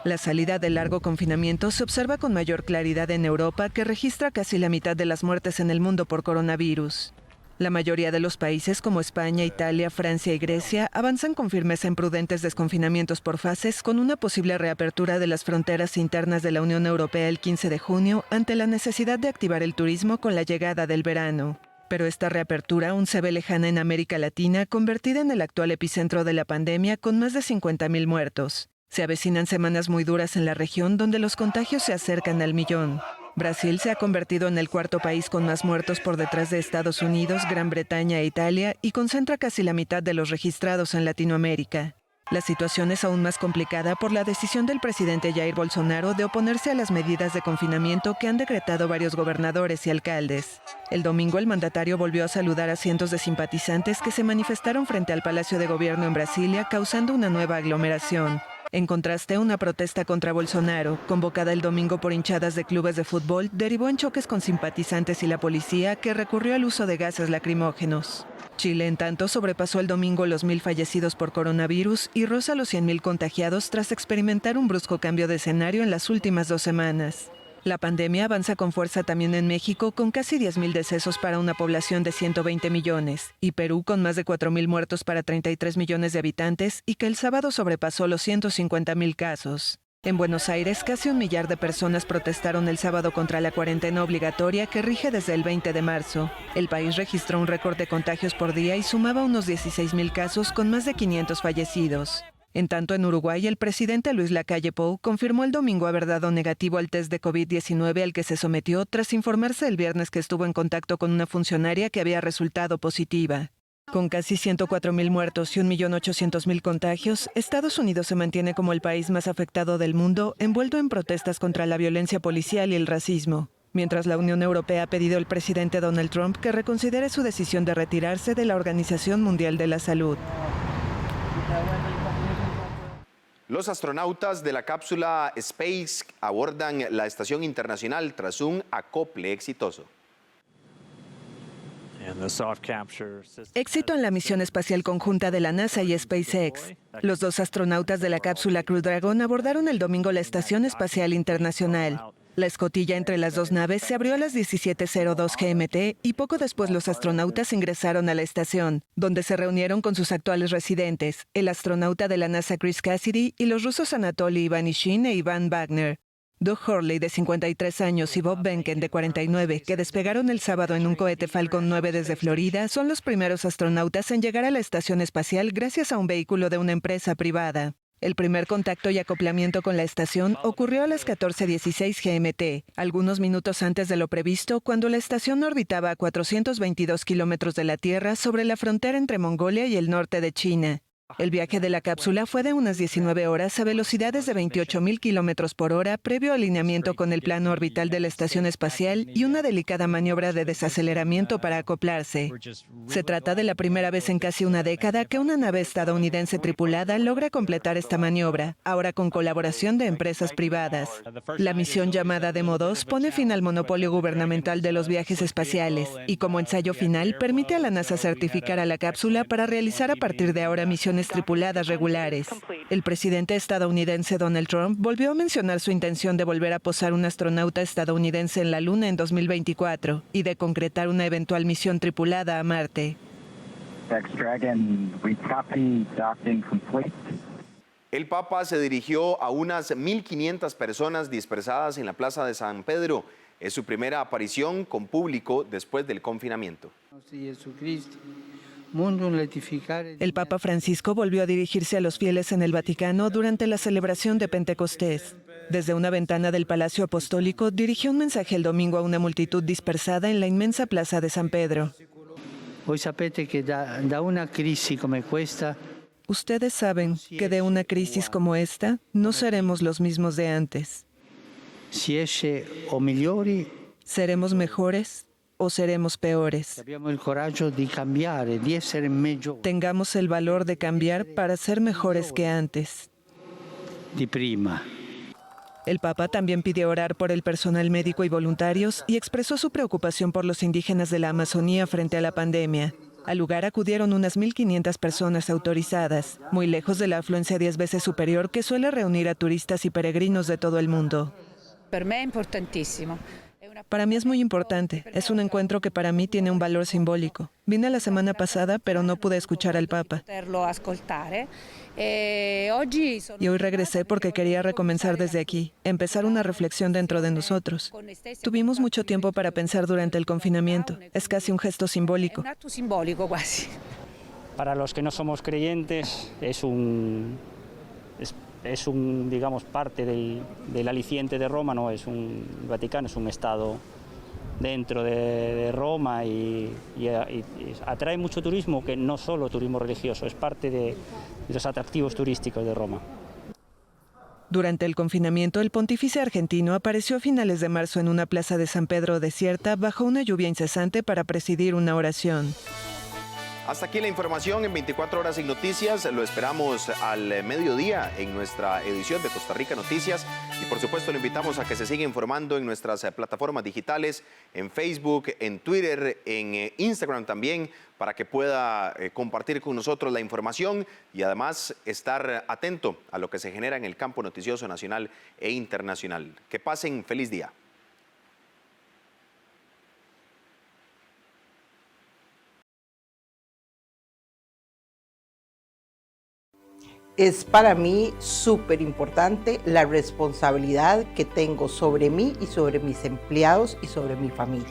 La salida del largo confinamiento se observa con mayor claridad en Europa, que registra casi la mitad de las muertes en el mundo por coronavirus. La mayoría de los países como España, Italia, Francia y Grecia avanzan con firmeza en prudentes desconfinamientos por fases, con una posible reapertura de las fronteras internas de la Unión Europea el 15 de junio ante la necesidad de activar el turismo con la llegada del verano. Pero esta reapertura aún se ve lejana en América Latina, convertida en el actual epicentro de la pandemia con más de 50,000 muertos. Se avecinan semanas muy duras en la región donde los contagios se acercan al 1,000,000. Brasil se ha convertido en el 4º país con más muertos por detrás de Estados Unidos, Gran Bretaña e Italia y concentra casi la mitad de los registrados en Latinoamérica. La situación es aún más complicada por la decisión del presidente Jair Bolsonaro de oponerse a las medidas de confinamiento que han decretado varios gobernadores y alcaldes. El domingo el mandatario volvió a saludar a cientos de simpatizantes que se manifestaron frente al Palacio de Gobierno en Brasilia, causando una nueva aglomeración. En contraste, una protesta contra Bolsonaro, convocada el domingo por hinchadas de clubes de fútbol, derivó en choques con simpatizantes y la policía, que recurrió al uso de gases lacrimógenos. Chile, en tanto, sobrepasó el domingo los 1,000 fallecidos por coronavirus y roza los 100,000 contagiados tras experimentar un brusco cambio de escenario en las últimas 2 semanas. La pandemia avanza con fuerza también en México, con casi 10,000 decesos para una población de 120 millones, y Perú con más de 4,000 muertos para 33 millones de habitantes y que el sábado sobrepasó los 150,000 casos. En Buenos Aires, casi 1 millar de personas protestaron el sábado contra la cuarentena obligatoria que rige desde el 20 de marzo. El país registró un récord de contagios por día y sumaba unos 16,000 casos con más de 500 fallecidos. En tanto, en Uruguay, el presidente Luis Lacalle Pou confirmó el domingo haber dado negativo al test de COVID-19 al que se sometió tras informarse el viernes que estuvo en contacto con una funcionaria que había resultado positiva. Con casi 104,000 muertos y 1,800,000 contagios, Estados Unidos se mantiene como el país más afectado del mundo, envuelto en protestas contra la violencia policial y el racismo. Mientras la Unión Europea ha pedido al presidente Donald Trump que reconsidere su decisión de retirarse de la Organización Mundial de la Salud. Los astronautas de la cápsula Space abordan la estación internacional tras un acople exitoso. Éxito en la misión espacial conjunta de la NASA y SpaceX. Los 2 astronautas de la cápsula Crew Dragon abordaron el domingo la Estación Espacial Internacional. La escotilla entre las 2 naves se abrió a las 17:02 GMT y poco después los astronautas ingresaron a la estación, donde se reunieron con sus actuales residentes, el astronauta de la NASA Chris Cassidy y los rusos Anatoly Ivanishin e Ivan Wagner. Doug Hurley, de 53 años, y Bob Behnken, de 49, que despegaron el sábado en un cohete Falcon 9 desde Florida, son los primeros astronautas en llegar a la estación espacial gracias a un vehículo de una empresa privada. El primer contacto y acoplamiento con la estación ocurrió a las 14:16 GMT, algunos minutos antes de lo previsto, cuando la estación orbitaba a 422 kilómetros de la Tierra sobre la frontera entre Mongolia y el norte de China. El viaje de la cápsula fue de unas 19 horas a velocidades de 28.000 kilómetros por hora, previo alineamiento con el plano orbital de la estación espacial y una delicada maniobra de desaceleramiento para acoplarse. Se trata de la primera vez en casi una década que una nave estadounidense tripulada logra completar esta maniobra, ahora con colaboración de empresas privadas. La misión llamada Demo 2 pone fin al monopolio gubernamental de los viajes espaciales y, como ensayo final, permite a la NASA certificar a la cápsula para realizar a partir de ahora misiones tripuladas regulares. El presidente estadounidense Donald Trump volvió a mencionar su intención de volver a posar un astronauta estadounidense en la Luna en 2024 y de concretar una eventual misión tripulada a Marte. El Papa se dirigió a unas 1.500 personas dispersadas en la Plaza de San Pedro. Es su primera aparición con público después del confinamiento. El Papa Francisco volvió a dirigirse a los fieles en el Vaticano durante la celebración de Pentecostés. Desde una ventana del Palacio Apostólico dirigió un mensaje el domingo a una multitud dispersada en la inmensa Plaza de San Pedro. Ustedes saben que de una crisis como esta no seremos los mismos de antes. ¿Seremos mejores o seremos peores? Tengamos el valor de cambiar para ser mejores que antes. El Papa también pidió orar por el personal médico y voluntarios y expresó su preocupación por los indígenas de la Amazonía frente a la pandemia. Al lugar acudieron unas 1.500 personas autorizadas, muy lejos de la afluencia 10 veces superior que suele reunir a turistas y peregrinos de todo el mundo. Para mí es muy importante. Es un encuentro que para mí tiene un valor simbólico. Vine la semana pasada, pero no pude escuchar al Papa. Y hoy regresé porque quería recomenzar desde aquí, empezar una reflexión dentro de nosotros. Tuvimos mucho tiempo para pensar durante el confinamiento. Es casi un gesto simbólico. Para los que no somos creyentes, es un digamos, parte del aliciente de Roma, ¿no? El Vaticano es un estado dentro de Roma y atrae mucho turismo, que no solo turismo religioso, es parte de los atractivos turísticos de Roma. Durante el confinamiento, el pontífice argentino apareció a finales de marzo en una plaza de San Pedro desierta bajo una lluvia incesante para presidir una oración. Hasta aquí la información en 24 horas sin noticias. Lo esperamos al mediodía en nuestra edición de Costa Rica Noticias. Y por supuesto lo invitamos a que se siga informando en nuestras plataformas digitales, en Facebook, en Twitter, en Instagram también, para que pueda compartir con nosotros la información y además estar atento a lo que se genera en el campo noticioso nacional e internacional. Que pasen feliz día. Es para mí súper importante la responsabilidad que tengo sobre mí y sobre mis empleados y sobre mi familia.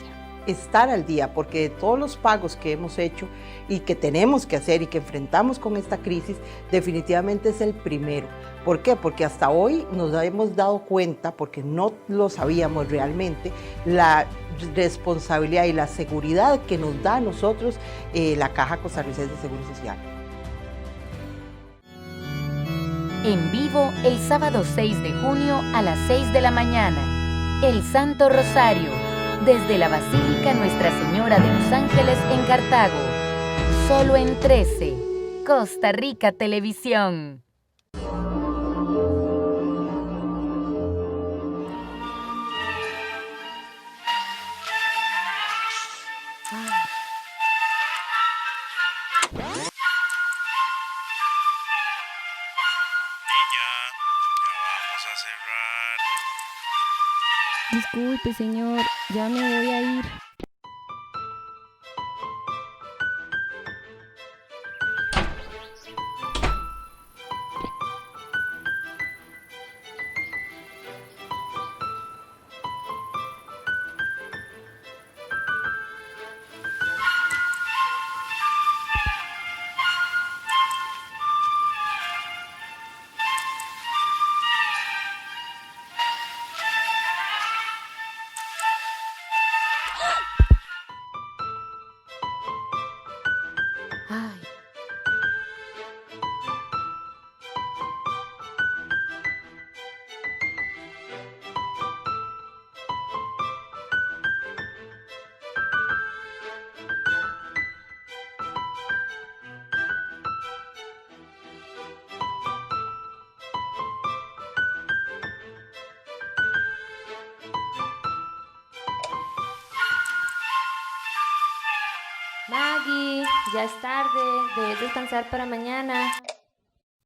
Estar al día, porque de todos los pagos que hemos hecho y que tenemos que hacer y que enfrentamos con esta crisis, definitivamente es el primero. ¿Por qué? Porque hasta hoy nos hemos dado cuenta, porque no lo sabíamos realmente, la responsabilidad y la seguridad que nos da a nosotros la Caja Costarricense de Seguro Social. En vivo el sábado 6 de junio a las 6 de la mañana. El Santo Rosario, desde la Basílica Nuestra Señora de los Ángeles en Cartago. Solo en 13. Costa Rica Televisión. Disculpe, señor, ya me voy a ir. Ay. Maggie, ya es tarde, debes descansar para mañana.